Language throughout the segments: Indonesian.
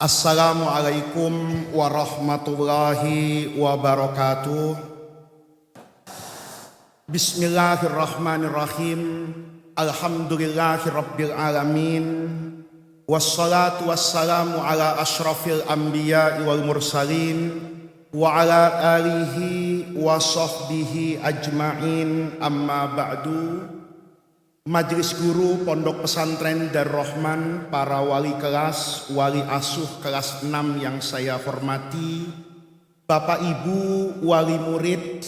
Assalamualaikum warahmatullahi wabarakatuh. Bismillahirrahmanirrahim. Alhamdulillahi rabbil alamin. Wassalatu wassalamu ala ashrafil anbiya'i wal mursalin wa ala alihi wa sahbihi ajma'in, amma ba'du. Majelis guru Pondok Pesantren Darul Rahman, para wali kelas, wali asuh kelas 6 yang saya hormati, Bapak Ibu wali murid,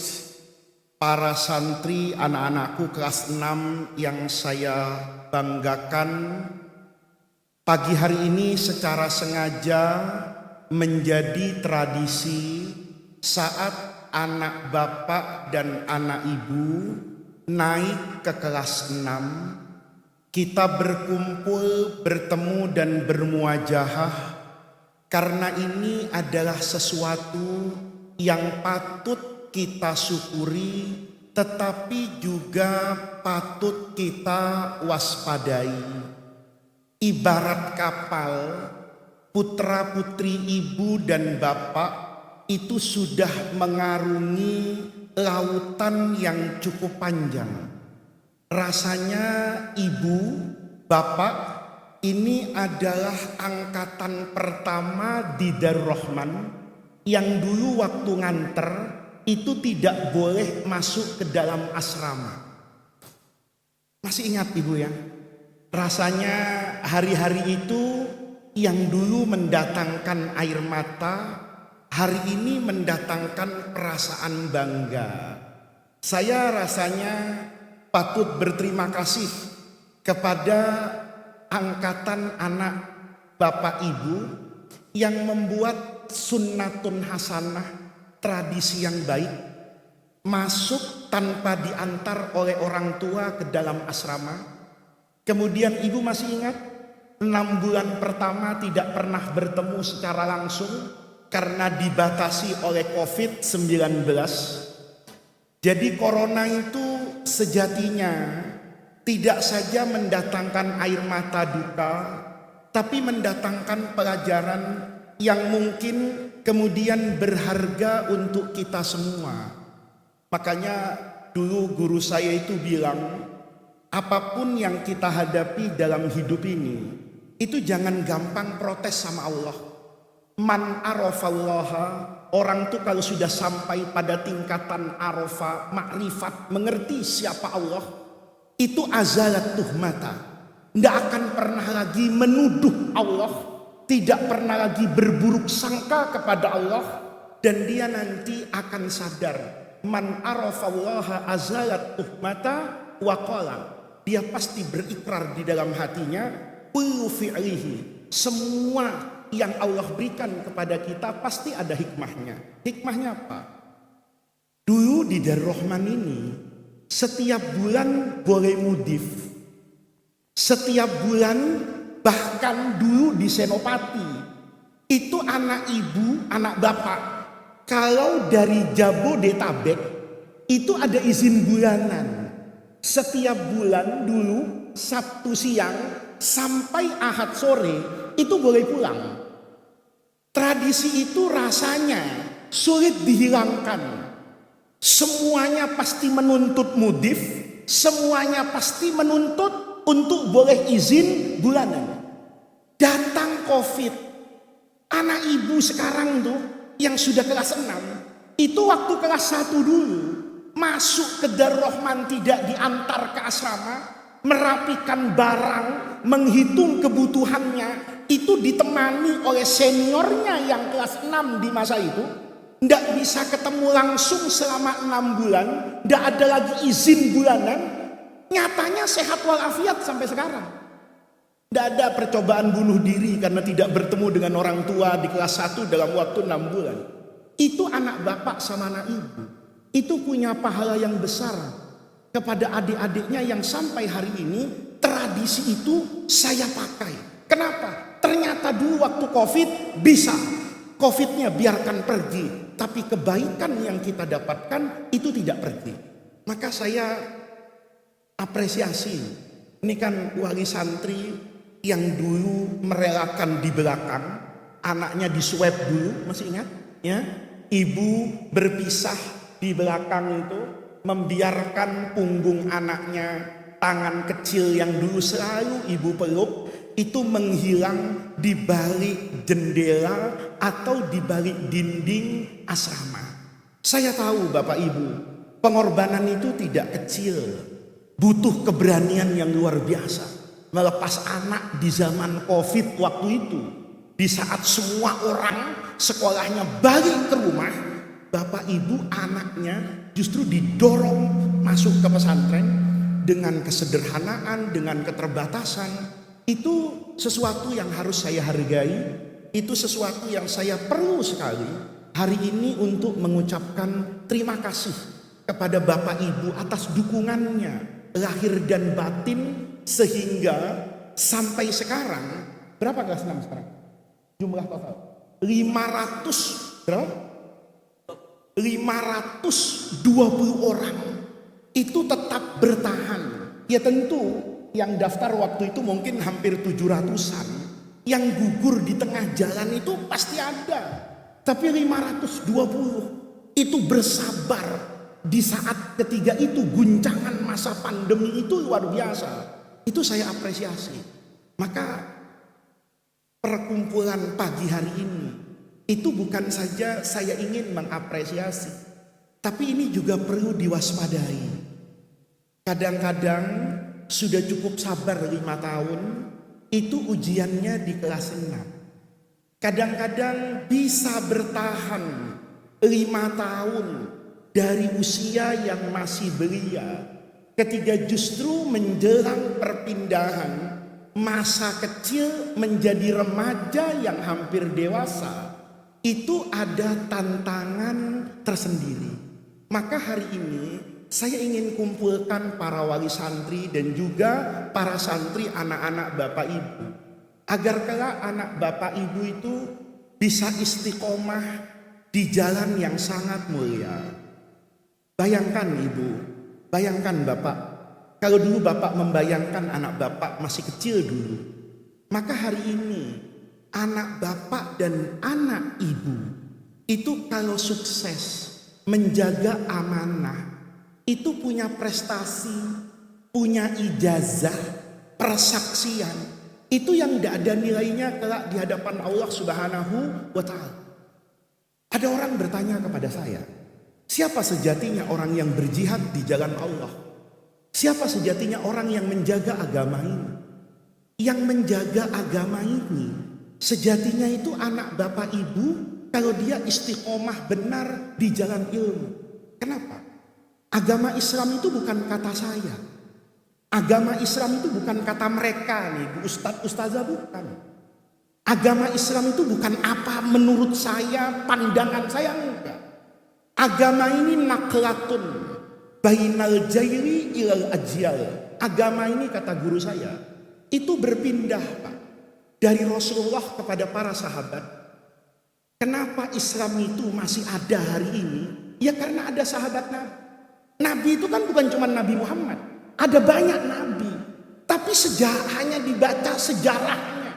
para santri, anak-anakku kelas 6 yang saya banggakan. Pagi hari ini secara sengaja menjadi tradisi saat anak bapak dan anak ibu naik ke kelas 6, kita berkumpul, bertemu dan bermuajahah, karena ini adalah sesuatu yang patut kita syukuri, tetapi juga patut kita waspadai. Ibarat kapal, putra putri ibu dan bapak itu sudah mengarungi lautan yang cukup panjang. Rasanya ibu, bapak ini adalah angkatan pertama di Darul Rahman yang dulu waktu nganter itu tidak boleh masuk ke dalam asrama. Masih ingat ibu ya? Rasanya hari-hari itu yang dulu mendatangkan air mata, hari ini mendatangkan perasaan bangga. Saya rasanya patut berterima kasih kepada angkatan anak bapak ibu yang membuat sunnatun hasanah, tradisi yang baik, masuk tanpa diantar oleh orang tua ke dalam asrama. Kemudian ibu masih ingat 6 bulan pertama tidak pernah bertemu secara langsung karena dibatasi oleh COVID-19. Jadi corona itu sejatinya tidak saja mendatangkan air mata duka, tapi mendatangkan pelajaran yang mungkin kemudian berharga untuk kita semua. Makanya dulu guru saya itu bilang, apapun yang kita hadapi dalam hidup ini, itu jangan gampang protes sama Allah. Man arafallaha, orang tuh kalau sudah sampai pada tingkatan arafa, makrifat, mengerti siapa Allah, itu azalat tuhmata. Tidak akan pernah lagi menuduh Allah, tidak pernah lagi berburuk sangka kepada Allah, dan dia nanti akan sadar. Man arafallaha azalat tuhmata wa qala, dia pasti berikrar di dalam hatinya, kullu fi'lihi, semua yang Allah berikan kepada kita pasti ada hikmahnya. Hikmahnya apa? Dulu di Darul Rahman ini setiap bulan boleh mudif. Setiap bulan, bahkan dulu di Senopati itu anak ibu, anak bapak, kalau dari Jabodetabek itu ada izin bulanan. Setiap bulan dulu Sabtu siang sampai Ahad sore itu boleh pulang. Tradisi itu rasanya sulit dihilangkan. Semuanya pasti menuntut mudif, semuanya pasti menuntut untuk boleh izin bulanan. Datang COVID, anak ibu sekarang tuh yang sudah kelas 6, itu waktu kelas 1 dulu masuk ke Darul Rahman tidak diantar ke asrama, merapikan barang, menghitung kebutuhannya, itu ditemani oleh seniornya yang kelas 6 di masa itu. Tidak bisa ketemu langsung selama 6 bulan, tidak ada lagi izin bulanan. Nyatanya sehat walafiat sampai sekarang. Tidak ada percobaan bunuh diri karena tidak bertemu dengan orang tua di kelas 1 dalam waktu 6 bulan. Itu anak bapak sama anak ibu, itu punya pahala yang besar kepada adik-adiknya yang sampai hari ini tradisi itu saya pakai. Kenapa? Ternyata dulu waktu COVID bisa, COVID-nya biarkan pergi, tapi kebaikan yang kita dapatkan itu tidak pergi. Maka saya apresiasi, ini kan wali santri yang dulu merelakan di belakang, anaknya diswab dulu, masih ingat? Ya, ibu berpisah di belakang itu, membiarkan punggung anaknya, tangan kecil yang dulu selalu ibu peluk, itu menghilang di balik jendela atau di balik dinding asrama. Saya tahu Bapak Ibu, pengorbanan itu tidak kecil, butuh keberanian yang luar biasa. Melepas anak di zaman COVID waktu itu, di saat semua orang sekolahnya balik ke rumah, Bapak Ibu anaknya justru didorong masuk ke pesantren dengan kesederhanaan, dengan keterbatasan. Itu sesuatu yang harus saya hargai, itu sesuatu yang saya perlu sekali hari ini untuk mengucapkan terima kasih kepada Bapak Ibu atas dukungannya lahir dan batin, sehingga sampai sekarang berapa kelas 6 sekarang? Jumlah total 500 berapa? 520 orang itu tetap bertahan. Ya tentu yang daftar waktu itu mungkin hampir 700-an. Yang gugur di tengah jalan itu pasti ada. Tapi 520 itu bersabar. Di saat ketiga itu guncangan masa pandemi itu luar biasa. Itu saya apresiasi. Maka perkumpulan pagi hari ini itu bukan saja saya ingin mengapresiasi, tapi ini juga perlu diwaspadai. Kadang-kadang sudah cukup sabar 5 tahun, itu ujiannya di kelas 6. Kadang-kadang bisa bertahan 5 tahun dari usia yang masih belia, ketika justru menjelang perpindahan masa kecil menjadi remaja yang hampir dewasa, itu ada tantangan tersendiri. Maka hari ini saya ingin kumpulkan para wali santri dan juga para santri anak-anak Bapak Ibu, agar kelak anak Bapak Ibu itu bisa istiqomah di jalan yang sangat mulia. Bayangkan Ibu, bayangkan Bapak, kalau dulu Bapak membayangkan anak Bapak masih kecil dulu, maka hari ini anak Bapak dan anak Ibu itu kalau sukses menjaga amanah, itu punya prestasi, punya ijazah, persaksian, itu yang tidak ada nilainya kelak di hadapan Allah Subhanahu wa Ta'ala. Ada orang bertanya kepada saya, siapa sejatinya orang yang berjihad di jalan Allah? Siapa sejatinya orang yang menjaga agama ini? Yang menjaga agama ini sejatinya itu anak Bapak Ibu kalau dia istiqomah benar di jalan ilmu. Kenapa? Agama Islam itu bukan kata saya. Agama Islam itu bukan kata mereka nih, ustadz, ustazah, bukan. Agama Islam itu bukan apa menurut saya, pandangan saya, enggak. Agama ini naklatun bainal jaili ilal ajyal. Agama ini kata guru saya, itu berpindah Pak, dari Rasulullah kepada para sahabat. Kenapa Islam itu masih ada hari ini? Ya karena ada sahabat Nabi. Nabi itu kan bukan cuma Nabi Muhammad, ada banyak Nabi. Tapi hanya dibaca sejarahnya.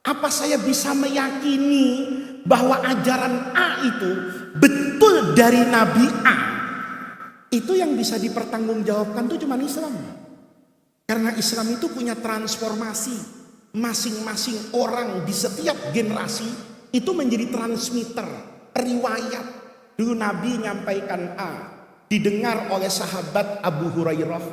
Apa saya bisa meyakini bahwa ajaran A itu betul dari Nabi A? Itu yang bisa dipertanggungjawabkan itu cuma Islam. Karena Islam itu punya transformasi. Masing-masing orang di setiap generasi itu menjadi transmitter, riwayat. Dulu Nabi nyampaikan A, didengar oleh sahabat Abu Hurairah.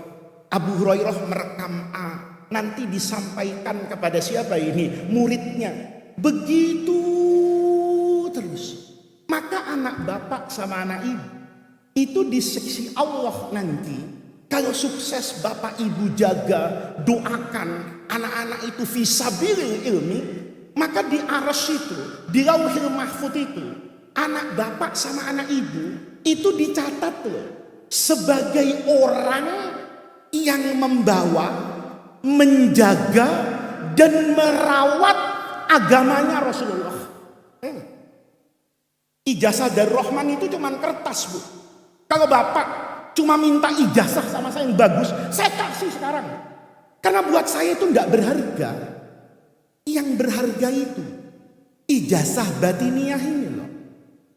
Abu Hurairah merekam A, nanti disampaikan kepada siapa ini? Muridnya. Begitu terus. Maka anak bapak sama anak ibu itu di sisi Allah nanti, kalau sukses bapak ibu jaga, doakan anak-anak itu fisabilil ilmi, maka di arsy itu, di lauhil mahfud itu, anak bapak sama anak ibu itu dicatat loh sebagai orang yang membawa, menjaga dan merawat agamanya Rasulullah. Ijazah dari Rahman itu cuma kertas Bu. Kalau bapak cuma minta ijazah sama saya yang bagus, saya kasih sekarang. Karena buat saya itu tidak berharga. Yang berharga ijazah batiniyah ini loh.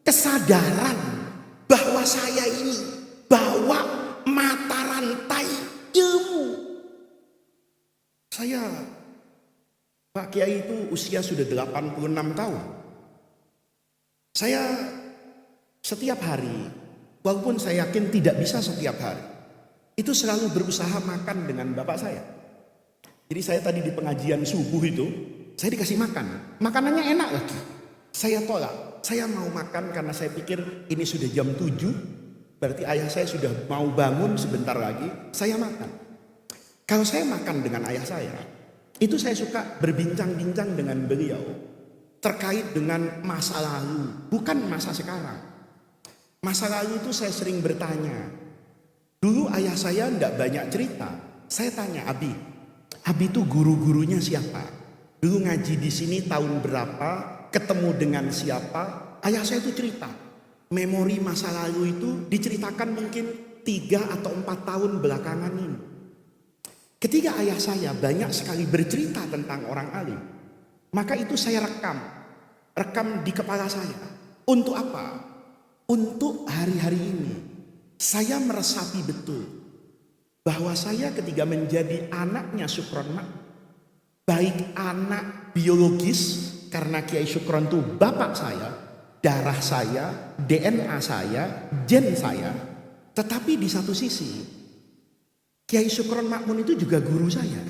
Kesadaran bahwa saya ini bawa mata rantai ilmu. Saya, Pak Kiai itu usia sudah 86 tahun. Saya setiap hari, walaupun saya yakin tidak bisa setiap hari, itu selalu berusaha makan dengan bapak saya. Jadi saya tadi di pengajian subuh itu, saya dikasih makan. Makanannya enak lagi. Saya tolak. Saya mau makan karena saya pikir ini sudah jam 7. Berarti ayah saya sudah mau bangun sebentar lagi. Saya makan. Kalau saya makan dengan ayah saya, itu saya suka berbincang-bincang dengan beliau. Terkait dengan masa lalu, bukan masa sekarang. Masa lalu itu saya sering bertanya. Dulu ayah saya tidak banyak cerita. Saya tanya, Abi itu guru-gurunya siapa? Dulu ngaji di sini tahun berapa? Ketemu dengan siapa? Ayah saya itu cerita. Memori masa lalu itu diceritakan mungkin 3 atau 4 tahun belakangan ini. Ketika ayah saya banyak sekali bercerita tentang orang alim, maka itu saya rekam di kepala saya. Untuk apa? Untuk hari-hari ini saya meresapi betul bahwa saya ketika menjadi anaknya Syukron Mak, baik anak biologis karena Kiai Syukron itu bapak saya, darah saya, DNA saya, gen saya, tetapi di satu sisi Kiai Syukron Makmun itu juga guru saya.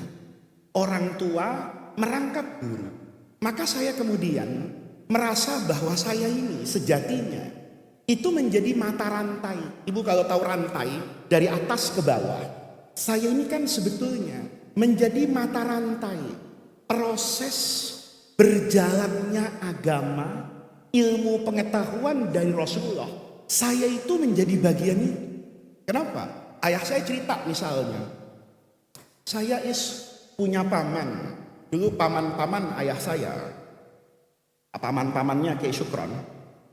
Orang tua merangkap guru. Maka saya kemudian merasa bahwa saya ini sejatinya itu menjadi mata rantai. Ibu kalau tahu rantai dari atas ke bawah, saya ini kan sebetulnya menjadi mata rantai proses berjalannya agama, ilmu pengetahuan dari Rasulullah. Saya itu menjadi bagian itu. Kenapa? Ayah saya cerita misalnya, saya punya paman. Dulu paman-paman ayah saya, paman-pamannya Kiai Syukron,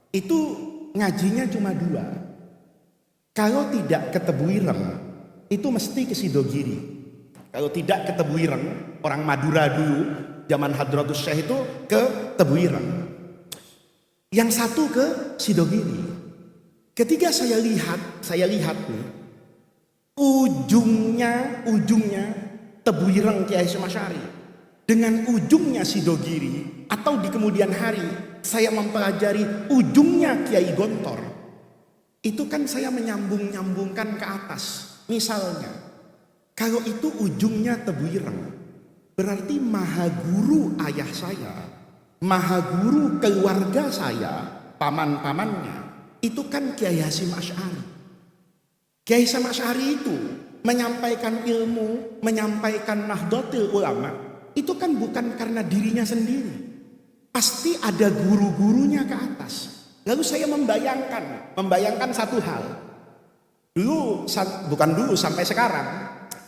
itu ngajinya cuma 2. Kalau tidak ke Tebuireng, itu mesti ke Sidogiri. Kalau tidak ke Tebuireng, orang Madura dulu, zaman Hadratus Syekh itu ke Tebuireng. Yang satu ke Sidogiri. Ketika saya lihat nih, ujungnya Tebuireng Kiai Hasyim Asy'ari dengan ujungnya Sidogiri, atau di kemudian hari saya mempelajari ujungnya Kiai Gontor, itu kan saya menyambung-nyambungkan ke atas. Misalnya kalau itu ujungnya Tebuireng, berarti maha guru ayah saya, maha guru keluarga saya, paman-pamannya itu kan Kiai Hasyim Asy'ari. Kiai Hasyim Asy'ari itu menyampaikan ilmu, menyampaikan Nahdlatul Ulama, itu kan bukan karena dirinya sendiri. Pasti ada guru-gurunya ke atas. Lalu saya membayangkan satu hal. Dulu sampai sekarang,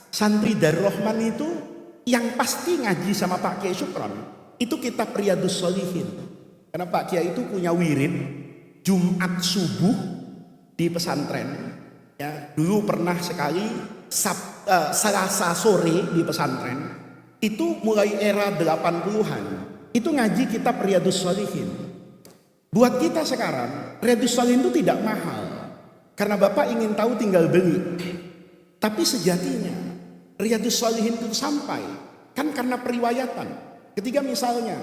santri Darul Rahman itu yang pasti ngaji sama Pak Kiai Syukron, itu kitab Riyadhus Shalihin. Karena Pak Kiai itu punya wirid Jumat subuh di pesantren. Ya, dulu pernah sekali Selasa sore di pesantren, itu mulai era 80-an, itu ngaji kitab Riyadhus Shalihin. Buat kita sekarang, Riyadhus Shalihin itu tidak mahal, karena Bapak ingin tahu tinggal beli. Tapi sejatinya Riyadhus Shalihin itu sampai kan karena periwayatan. Ketika misalnya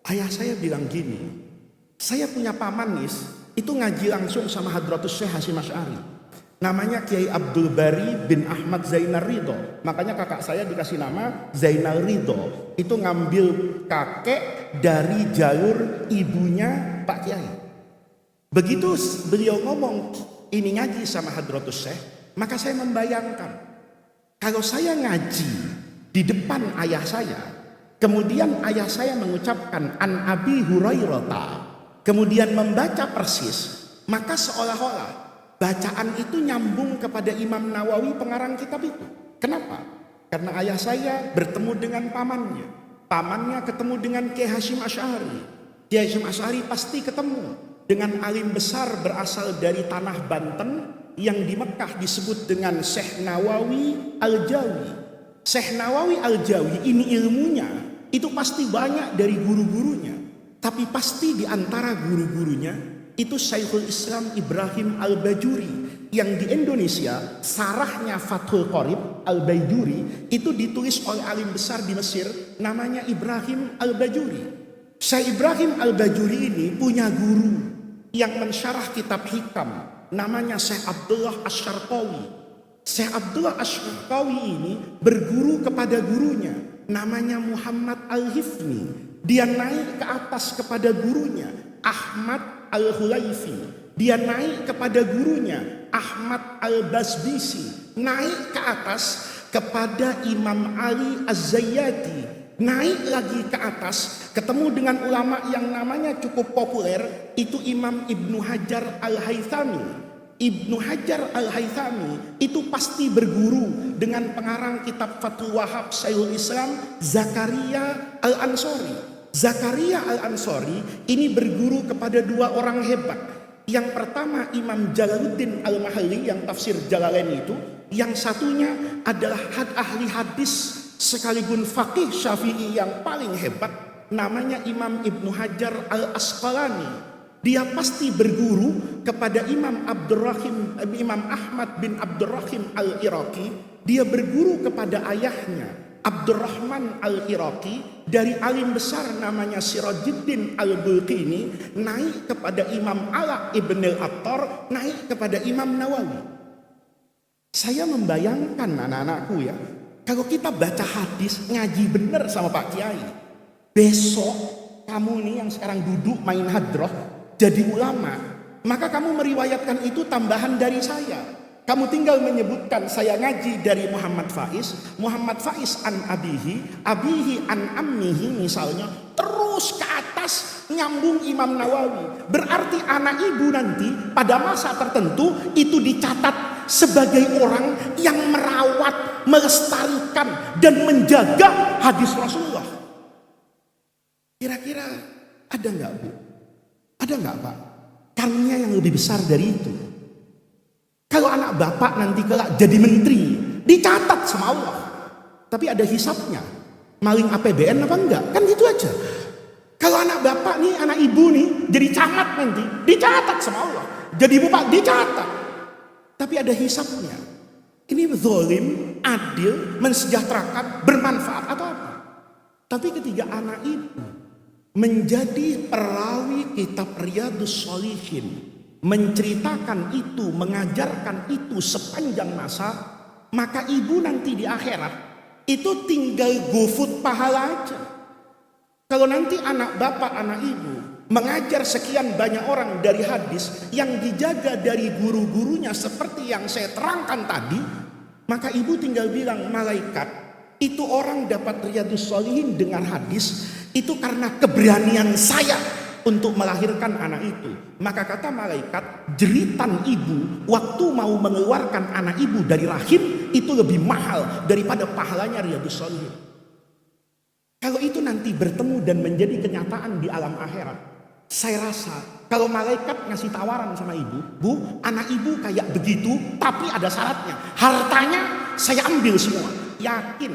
ayah saya bilang gini, saya punya paman itu ngaji langsung sama Hadratus Syekh Hasyim Asy'ari. Namanya Kiai Abdul Bari bin Ahmad Zainal Ridho. Makanya kakak saya dikasih nama Zainal Ridho. Itu ngambil kakek dari jalur ibunya Pak Kiai. Begitu beliau ngomong ini ngaji sama Hadratus Syekh, maka saya membayangkan kalau saya ngaji di depan ayah saya, kemudian ayah saya mengucapkan An Abi Hurairah, kemudian membaca persis, maka seolah-olah bacaan itu nyambung kepada Imam Nawawi pengarang kitab itu. Kenapa? Karena ayah saya bertemu dengan pamannya. Pamannya ketemu dengan Kiai Hasyim Asy'ari. Kiai Hasyim Asy'ari pasti ketemu dengan alim besar berasal dari tanah Banten yang di Mekah disebut dengan Syekh Nawawi Al-Jawi. Syekh Nawawi Al-Jawi ini ilmunya itu pasti banyak dari guru-gurunya. Tapi pasti di antara guru-gurunya itu Syekhul Islam Ibrahim Al-Bajuri, yang di Indonesia sarahnya Fathul Qorib Al-Bajuri itu ditulis oleh alim besar di Mesir namanya Ibrahim Al-Bajuri. Syekh Ibrahim Al-Bajuri ini punya guru yang mensyarah kitab hikam namanya Syekh Abdullah Asy-Syarqawi. Syekh Abdullah Asy-Syarqawi ini berguru kepada gurunya namanya Muhammad Al-Hifni. Dia naik ke atas kepada gurunya Ahmad Al-Hulaifi. Dia naik kepada gurunya Ahmad Al-Basbisi. Naik ke atas kepada Imam Ali Az-Zayyati. Naik lagi ke atas ketemu dengan ulama yang namanya cukup populer, itu Imam Ibnu Hajar Al-Haythami. Ibnu Hajar Al-Haythami itu pasti berguru dengan pengarang kitab Fathul Wahab Syekhul Islam Zakaria Al-Ansori. Zakaria Al-Ansori ini berguru kepada dua orang hebat. Yang pertama Imam Jalaluddin Al-Mahalli yang tafsir Jalalain itu. Yang satunya adalah ahli hadis sekaligus faqih Syafi'i yang paling hebat, namanya Imam Ibnu Hajar Al-Asqalani. Dia pasti berguru kepada Imam Ahmad bin Abdurrahim Al-Iraqi. Dia berguru kepada ayahnya Abdurrahman Al-Iraqi dari alim besar namanya Sirajuddin Al-Bulqini, naik kepada Imam Ala Ibn Al-Attar, naik kepada Imam Nawawi. Saya membayangkan anak-anakku ya, kalau kita baca hadis ngaji bener sama Pak Kiai, besok kamu nih yang sekarang duduk main hadroh jadi ulama, maka kamu meriwayatkan itu tambahan dari saya. Kamu tinggal menyebutkan saya ngaji dari Muhammad Faiz an abihi an ammihi misalnya, terus ke atas nyambung Imam Nawawi. Berarti anak ibu nanti pada masa tertentu itu dicatat sebagai orang yang merawat, melestarikan dan menjaga hadis Rasulullah. Kira-kira ada nggak Bu? Ada nggak Pak? Karunia yang lebih besar dari itu. Kalau anak bapak nanti kelak jadi menteri, dicatat sama Allah. Tapi ada hisapnya. Maling APBN apa enggak? Kan gitu aja. Kalau anak bapak nih, anak ibu nih, jadi camat nanti, dicatat sama Allah. Jadi bupati, dicatat. Tapi ada hisapnya. Ini zalim, adil, mensejahterakan, bermanfaat atau apa? Tapi ketika anak ibu menjadi perawi kitab Riyadhus Shalihin, menceritakan itu, mengajarkan itu sepanjang masa, maka ibu nanti di akhirat itu tinggal GoFood pahala aja. Kalau nanti anak bapak, anak ibu mengajar sekian banyak orang dari hadis yang dijaga dari guru-gurunya seperti yang saya terangkan tadi, maka ibu tinggal bilang, malaikat, itu orang dapat Riyadhus Shalihin dengan hadis itu karena keberanian saya untuk melahirkan anak itu. Maka kata malaikat, jeritan ibu waktu mau mengeluarkan anak ibu dari rahim itu lebih mahal daripada pahalanya Riyadhus Shalihin. Kalau itu nanti bertemu dan menjadi kenyataan di alam akhirat, saya rasa kalau malaikat ngasih tawaran sama ibu, Bu, anak ibu kayak begitu tapi ada syaratnya, hartanya saya ambil semua. Yakin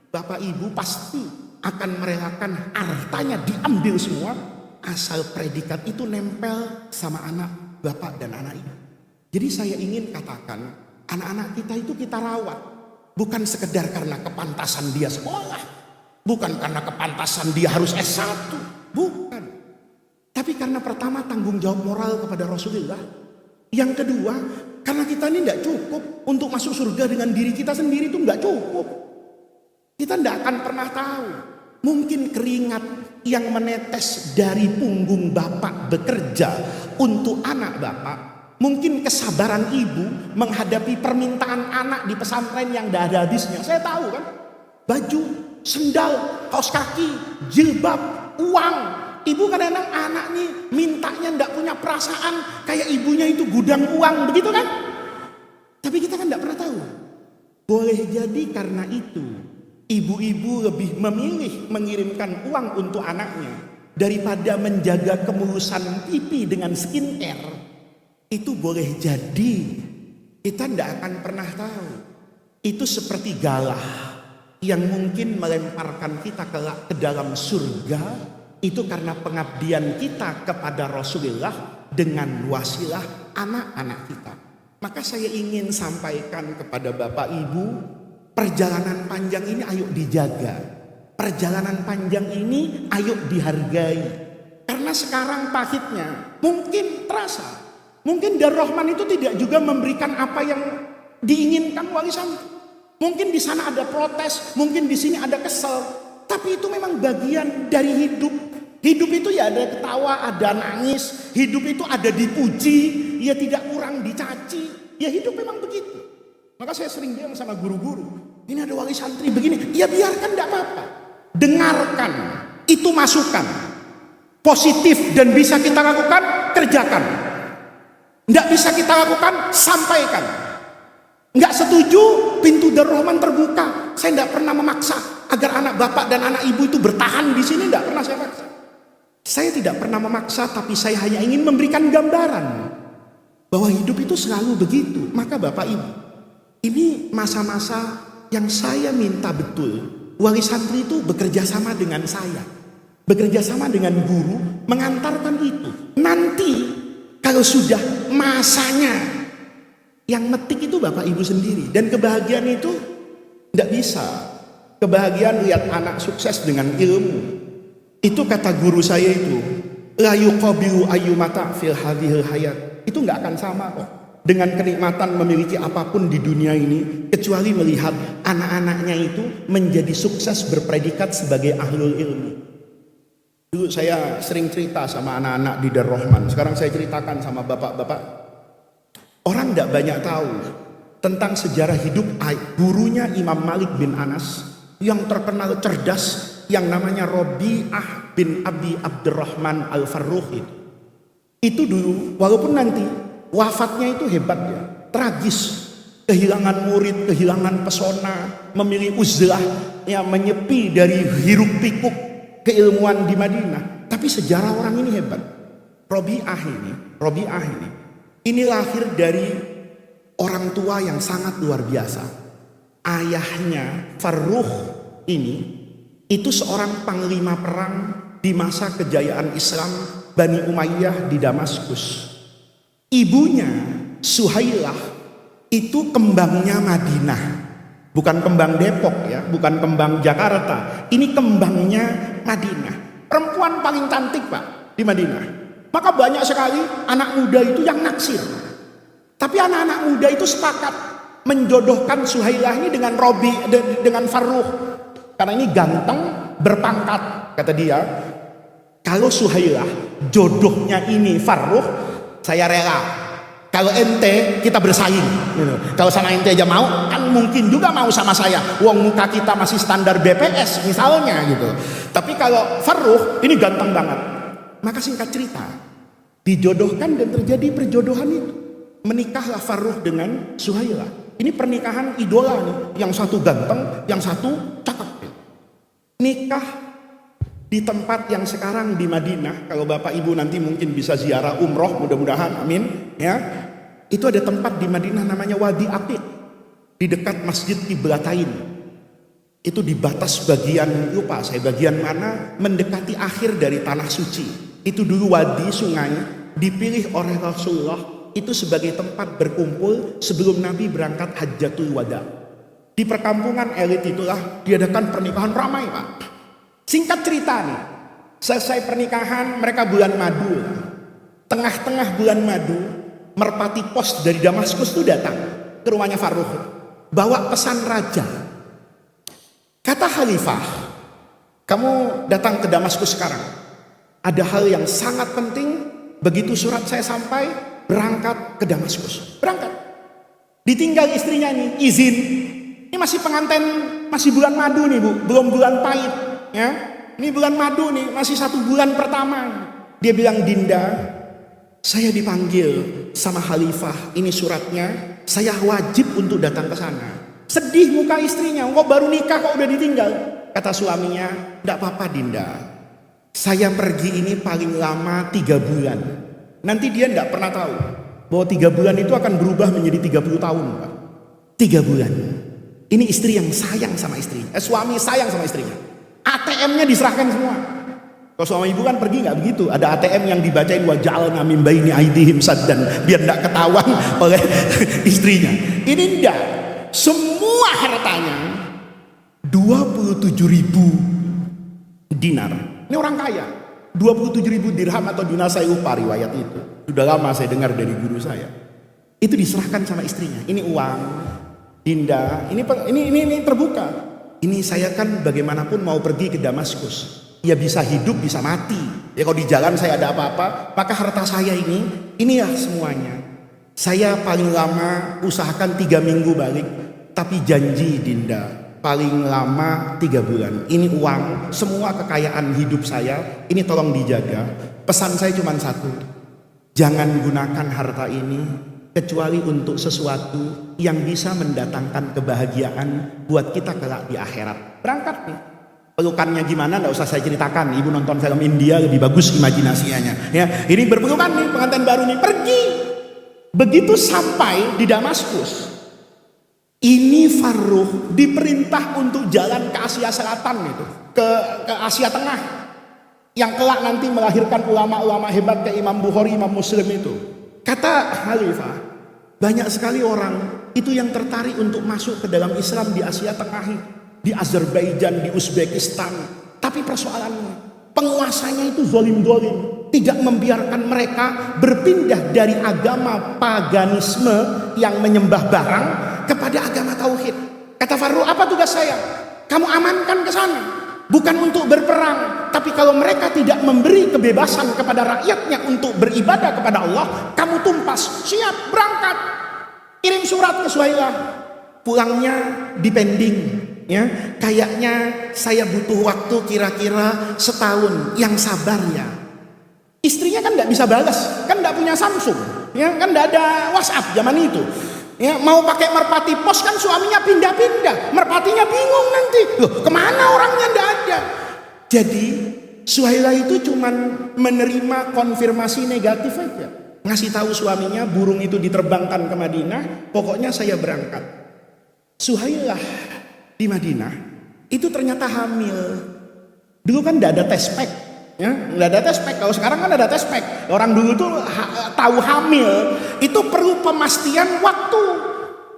bapak ibu pasti akan merelakan hartanya diambil semua, asal predikat itu nempel sama anak bapak dan anak ibu. Jadi saya ingin katakan, anak-anak kita itu kita rawat. Bukan sekedar karena kepantasan dia sekolah. Bukan karena kepantasan dia harus S1. Bukan. Tapi karena pertama tanggung jawab moral kepada Rasulullah. Yang kedua, karena kita ini tidak cukup untuk masuk surga dengan diri kita sendiri, itu tidak cukup. Kita tidak akan pernah tahu. Mungkin keringat yang menetes dari punggung bapak bekerja untuk anak bapak. Mungkin kesabaran ibu menghadapi permintaan anak di pesantren yang tidak ada habisnya. Saya tahu kan. Baju, sendal, kaos kaki, jilbab, uang. Ibu kadang-kadang anak nih mintanya tidak punya perasaan. Kayak ibunya itu gudang uang, begitu kan. Tapi kita kan tidak pernah tahu. Boleh jadi karena itu ibu-ibu lebih memilih mengirimkan uang untuk anaknya daripada menjaga kemulusan pipi dengan skincare. Itu boleh jadi kita tidak akan pernah tahu. Itu seperti galah yang mungkin melemparkan kita ke dalam surga Itu karena pengabdian kita kepada Rasulullah dengan wasilah anak-anak kita. Maka saya ingin sampaikan kepada Bapak Ibu, perjalanan panjang ini ayo dijaga. Perjalanan panjang ini ayo dihargai. Karena sekarang pahitnya mungkin terasa. Mungkin Darul Rahman itu tidak juga memberikan apa yang diinginkan wali santri. Mungkin di sana ada protes, mungkin di sini ada kesel. Tapi itu memang bagian dari hidup. Hidup itu ya ada ketawa, ada nangis. Hidup itu ada dipuji, ya tidak kurang dicaci. Ya hidup memang begitu. Maka saya sering bilang sama guru-guru, ini ada wali santri begini, ya biarkan, tidak apa-apa. Dengarkan, itu masukan. Positif dan bisa kita lakukan, kerjakan. Tidak bisa kita lakukan, sampaikan. Nggak setuju, pintu Darul Rahman terbuka. Saya tidak pernah memaksa agar anak bapak dan anak ibu itu bertahan di sini, tidak pernah saya maksa. Saya tidak pernah memaksa, tapi saya hanya ingin memberikan gambaran bahwa hidup itu selalu begitu. Maka bapak ibu, ini masa-masa yang saya minta betul wali santri itu bekerja sama dengan saya, bekerja sama dengan guru, mengantarkan itu. Nanti kalau sudah masanya, yang metik itu bapak ibu sendiri. Dan kebahagiaan itu tidak bisa. Kebahagiaan lihat anak sukses dengan ilmu. Itu kata guru saya itu, la yuqabilu ayyumata fil hadhil hayat. Itu nggak akan sama kok dengan kenikmatan memiliki apapun di dunia ini, kecuali melihat anak-anaknya itu menjadi sukses berpredikat sebagai ahlul ilmi. Dulu saya sering cerita sama anak-anak di Darul Rahman. Sekarang saya ceritakan sama bapak-bapak. Orang tidak banyak tahu tentang sejarah hidup gurunya Imam Malik bin Anas yang terkenal cerdas, yang namanya Robi'ah bin Abi Abdurrahman Al-Farruh. Itu dulu, walaupun nanti wafatnya itu hebat ya, tragis, kehilangan murid, kehilangan pesona, memilih uzlah, ya menyepi dari hiruk pikuk keilmuan di Madinah. Tapi sejarah orang ini hebat. Robi'ah ini lahir dari orang tua yang sangat luar biasa. Ayahnya Farruh ini itu seorang panglima perang di masa kejayaan Islam Bani Umayyah di Damaskus. Ibunya Suhailah itu kembangnya Madinah, bukan kembang Depok ya, bukan kembang Jakarta. Ini kembangnya Madinah. Perempuan paling cantik pak di Madinah. Maka banyak sekali anak muda itu yang naksir. Tapi anak-anak muda itu sepakat menjodohkan Suhailah ini dengan dengan Farruh. Karena ini ganteng, berpangkat, kata dia. Kalau Suhailah jodohnya ini Farruh, saya rela. Kalau ente kita bersaing. Gitu. Kalau sama ente aja mau, kan mungkin juga mau sama saya. Uang muka kita masih standar BPS misalnya gitu. Tapi kalau Farruh ini ganteng banget. Maka singkat cerita, dijodohkan dan terjadi perjodohan itu. Menikahlah Farruh dengan Suhailah. Ini pernikahan idola nih. Yang satu ganteng, yang satu cakep. Nikah di tempat yang sekarang di Madinah. Kalau bapak ibu nanti mungkin bisa ziarah umroh, mudah-mudahan, amin. Ya, itu ada tempat di Madinah namanya Wadi Aqiq, di dekat Masjid Qiblatain. Itu di batas bagian, lupa saya bagian mana, mendekati akhir dari tanah suci. Itu dulu wadi sungai dipilih oleh Rasulullah itu sebagai tempat berkumpul sebelum Nabi berangkat Hajjatul Wada. Di perkampungan elit itulah diadakan pernikahan ramai pak. Singkat cerita nih, selesai pernikahan mereka bulan madu. Tengah-tengah bulan madu, merpati pos dari Damaskus itu datang ke rumahnya Farruh, bawa pesan raja. Kata khalifah, kamu datang ke Damaskus sekarang. Ada hal yang sangat penting. Begitu surat saya sampai, berangkat ke Damaskus. Berangkat. Ditinggal istrinya nih, izin. Ini masih pengantin, masih bulan madu nih bu, belum bulan pahit. Ya, ini bulan madu nih, masih 1 bulan pertama. Dia bilang, Dinda, saya dipanggil sama khalifah, ini suratnya, saya wajib untuk datang ke sana. Sedih muka istrinya, kok baru nikah kok udah ditinggal. Kata suaminya, tidak apa-apa Dinda, saya pergi ini paling lama 3 bulan. Nanti dia tidak pernah tahu bahwa 3 bulan itu akan berubah menjadi 30 tahun Pak. 3 bulan. Ini istri yang sayang sama istrinya, suami sayang sama istrinya. ATM-nya diserahkan semua. Kalau suami ibu kan pergi nggak begitu, ada ATM yang dibacain waja'alna min baini aidihim saddan, biar nggak ketahuan oleh istrinya. Ini enggak, semua hartanya 27.000 dinar. Ini orang kaya. 27.000 dirham atau dinar, saya lupa riwayat itu. Sudah lama saya dengar dari guru saya. Itu diserahkan sama istrinya. Ini uang, Dinda. Ini terbuka. Ini saya kan bagaimanapun mau pergi ke Damaskus. Ya bisa hidup, bisa mati. Ya kalau di jalan saya ada apa-apa, maka harta saya ini ya semuanya. Saya paling lama usahakan 3 minggu balik, tapi janji Dinda, paling lama 3 bulan. Ini uang, semua kekayaan hidup saya, ini tolong dijaga. Pesan saya cuma satu, jangan gunakan harta ini kecuali untuk sesuatu yang bisa mendatangkan kebahagiaan buat kita kelak di akhirat. Berangkat nih. Pelukannya gimana nggak usah saya ceritakan, ibu nonton film India lebih bagus imajinasinya ya. Ini berpelukan nih, pengantin baru nih pergi. Begitu sampai di Damaskus, ini Farruh diperintah untuk jalan ke Asia Selatan itu, ke Asia Tengah, yang kelak nanti melahirkan ulama-ulama hebat kayak Imam Bukhari, Imam Muslim itu. Kata Khalifah, banyak sekali orang itu yang tertarik untuk masuk ke dalam Islam di Asia Tengah, di Azerbaijan, di Uzbekistan. Tapi persoalannya, penguasanya itu zolim-zolim, tidak membiarkan mereka berpindah dari agama paganisme yang menyembah barang kepada agama tauhid. Kata Farruh, apa tugas saya? Kamu amankan ke sana, bukan untuk berperang, tapi kalau mereka tidak memberi kebebasan kepada rakyatnya untuk beribadah kepada Allah, kamu tumpas. Siap, berangkat. Kirim surat ke Suhailah. Pulangnya dipending. Ya, kayaknya saya butuh waktu kira-kira setahun. Yang sabar ya. Istrinya kan nggak bisa balas, kan nggak punya Samsung, ya kan nggak ada WhatsApp zaman itu. Ya, mau pakai merpati pos kan suaminya pindah-pindah, merpatinya bingung nanti, loh kemana orangnya nggak ada. Jadi Suhailah itu cuman menerima konfirmasi negatif aja, ngasih tahu suaminya burung itu diterbangkan ke Madinah, pokoknya saya berangkat. Suhailah di Madinah itu ternyata hamil. Dulu kan tidak ada tes pack, ya nggak ada tes pack. Kalau sekarang kan ada tes pack. Orang dulu tuh tahu hamil itu perlu pemastian waktu,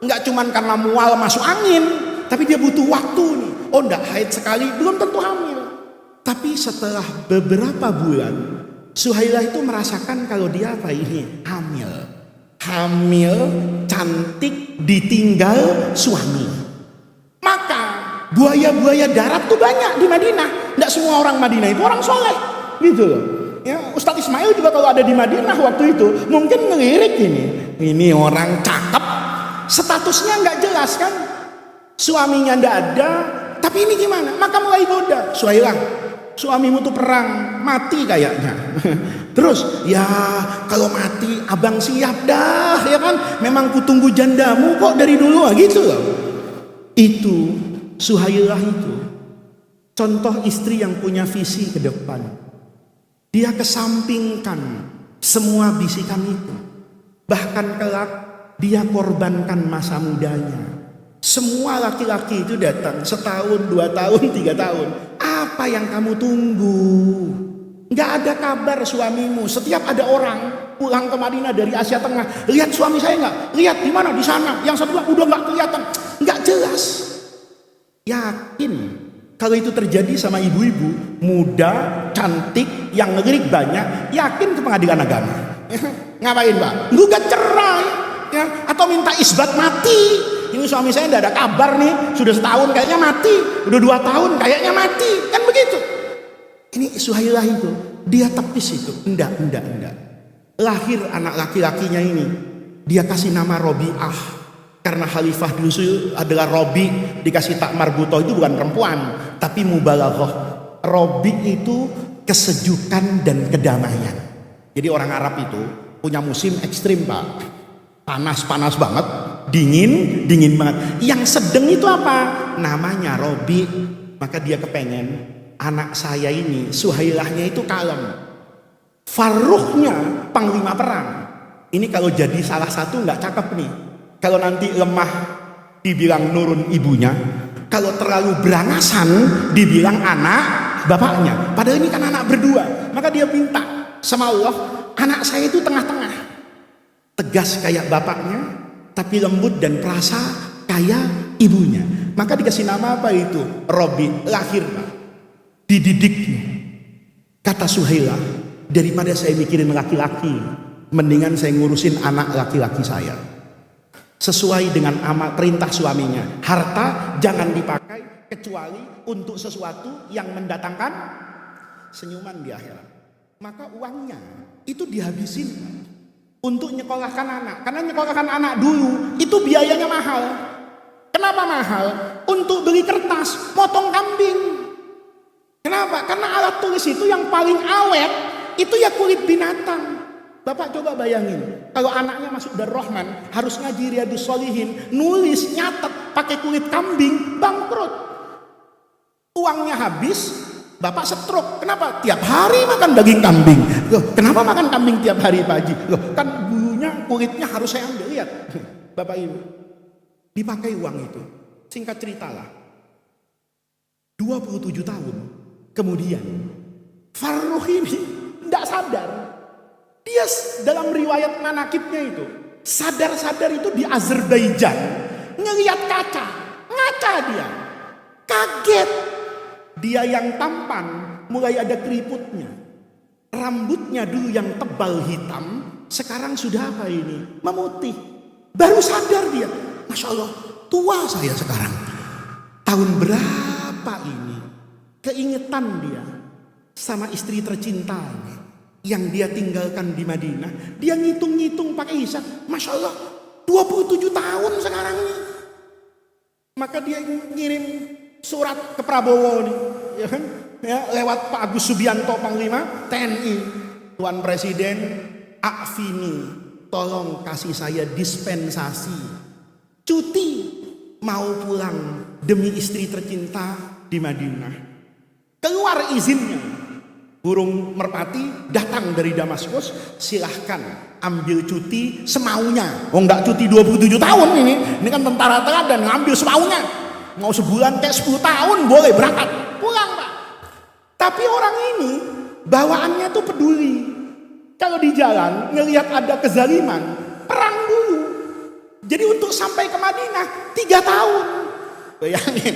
nggak cuman karena mual masuk angin, tapi dia butuh waktu nih. Oh nggak haid sekali belum tentu hamil. Tapi setelah beberapa bulan Suhailah itu merasakan kalau dia apa ini hamil cantik ditinggal suami. Maka buaya-buaya darat tuh banyak di Madinah. Nggak semua orang Madinah itu orang soleh, gitu loh. Ya, Ustadz Ismail juga kalau ada di Madinah waktu itu mungkin ngelirik ini orang cakep, statusnya nggak jelas kan, suaminya nggak ada, tapi ini gimana? Maka mulai goda, Suhailah, suamimu tuh perang, mati kayaknya. Terus ya kalau mati abang siap dah, ya kan? Memang kutunggu jandamu kok dari dulu, gitu loh. Itu Suhailah itu contoh istri yang punya visi ke depan. Dia kesampingkan semua bisikan itu. Bahkan kelak dia korbankan masa mudanya. Semua laki-laki itu datang setahun, 2 tahun, 3 tahun. Apa yang kamu tunggu? Nggak ada kabar suamimu. Setiap ada orang pulang ke Madinah dari Asia Tengah, lihat suami saya nggak? Lihat di mana? Di sana. Yang satu udah nggak kelihatan. Nggak jelas. Yakin kalau itu terjadi sama ibu-ibu muda, cantik, yang ngelirik banyak, yakin ke pengadilan agama. Ngapain Pak? Gugat cerai, ya? Atau minta isbat mati. Ini suami saya tidak ada kabar nih, sudah setahun kayaknya mati, udah 2 tahun kayaknya mati, kan begitu. Ini Suhailah itu, dia tepis itu, enggak. Lahir anak laki-lakinya ini, dia kasih nama Robi'ah. Karena khalifah dulu adalah Robi, dikasih tak marbutoh itu bukan perempuan, tapi mubalaghah. Robi itu kesejukan dan kedamaian. Jadi orang Arab itu punya musim ekstrim Pak. Panas banget, dingin banget. Yang sedang itu apa? Namanya Robi. Maka dia kepengen anak saya ini, Suhailahnya itu kalem. Farruhnya panglima perang. Ini kalau jadi salah satu nggak cakep nih. Kalau nanti lemah dibilang nurun ibunya, kalau terlalu berangasan dibilang anak bapaknya. Padahal ini kan anak berdua. Maka dia minta sama Allah, anak saya itu tengah-tengah. Tegas kayak bapaknya, tapi lembut dan perasa kayak ibunya. Maka dikasih nama apa itu? Robi, lahirlah. Dididiknya. Kata Suhaila, daripada saya mikirin laki-laki, mendingan saya ngurusin anak laki-laki saya. Sesuai dengan perintah suaminya, harta jangan dipakai kecuali untuk sesuatu yang mendatangkan senyuman di akhirat. Maka uangnya itu dihabisin untuk nyekolahkan anak. Karena nyekolahkan anak dulu itu biayanya mahal. Kenapa mahal? Untuk beli kertas, motong kambing. Kenapa? Karena alat tulis itu yang paling awet itu ya kulit binatang. Bapak coba bayangin, kalau anaknya masuk Darul Rahman, harus ngaji Riyadhus Shalihin, nulis, nyatet, pakai kulit kambing, bangkrut. Uangnya habis, bapak stroke. Kenapa? Tiap hari makan daging kambing. Loh, kenapa makan kambing tiap hari Pak Haji? Loh, kan bulunya, kulitnya harus saya ambil. Lihat, Bapak Ibu, dipakai uang itu. Singkat ceritalah, 27 tahun kemudian, Farruh ini tidak sadar. Dia dalam riwayat manakibnya itu sadar-sadar itu di Azerbaijan ngelihat kaca, ngaca dia, kaget. Dia yang tampan mulai ada keriputnya, rambutnya dulu yang tebal hitam sekarang sudah apa ini? Memutih. Baru sadar dia, Masya Allah, tua saya sekarang. Tahun berapa ini? Keingetan dia sama istri tercintanya yang dia tinggalkan di Madinah. Dia ngitung-ngitung pakai hisab. Masya Allah, 27 tahun sekarang nih. Maka dia ngirim surat ke Prabowo nih, ya kan? Ya, lewat Pak Agus Subianto Panglima TNI. Tuan Presiden, Akvini, tolong kasih saya dispensasi cuti, mau pulang demi istri tercinta di Madinah. Keluar izinnya. Burung merpati datang dari Damaskus, silahkan ambil cuti semaunya. Oh enggak cuti 27 tahun ini kan tentara teladan, ngambil semaunya. Mau sebulan kayak 10 tahun boleh berangkat, pulang Pak. Tapi orang ini bawaannya tuh peduli. Kalau di jalan ngelihat ada kezaliman, perang dulu. Jadi untuk sampai ke Madinah 3 tahun. Bayangin.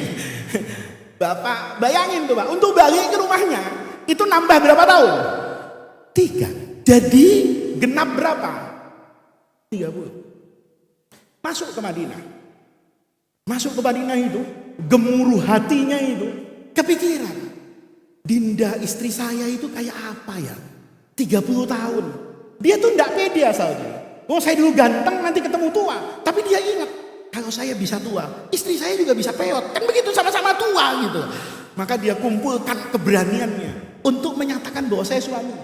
Bapak bayangin tuh Pak, untuk balik ke rumahnya itu nambah berapa tahun? 3. Jadi genap berapa? 30. Masuk ke Madinah. Masuk ke Madinah itu, gemuruh hatinya itu, kepikiran. Dinda istri saya itu kayak apa ya? 30 tahun. Dia tuh enggak pede asalnya. Oh saya dulu ganteng nanti ketemu tua. Tapi dia ingat, kalau saya bisa tua, istri saya juga bisa peot. Kan begitu sama-sama tua gitu. Maka dia kumpulkan keberaniannya untuk menyatakan bahwa saya suami.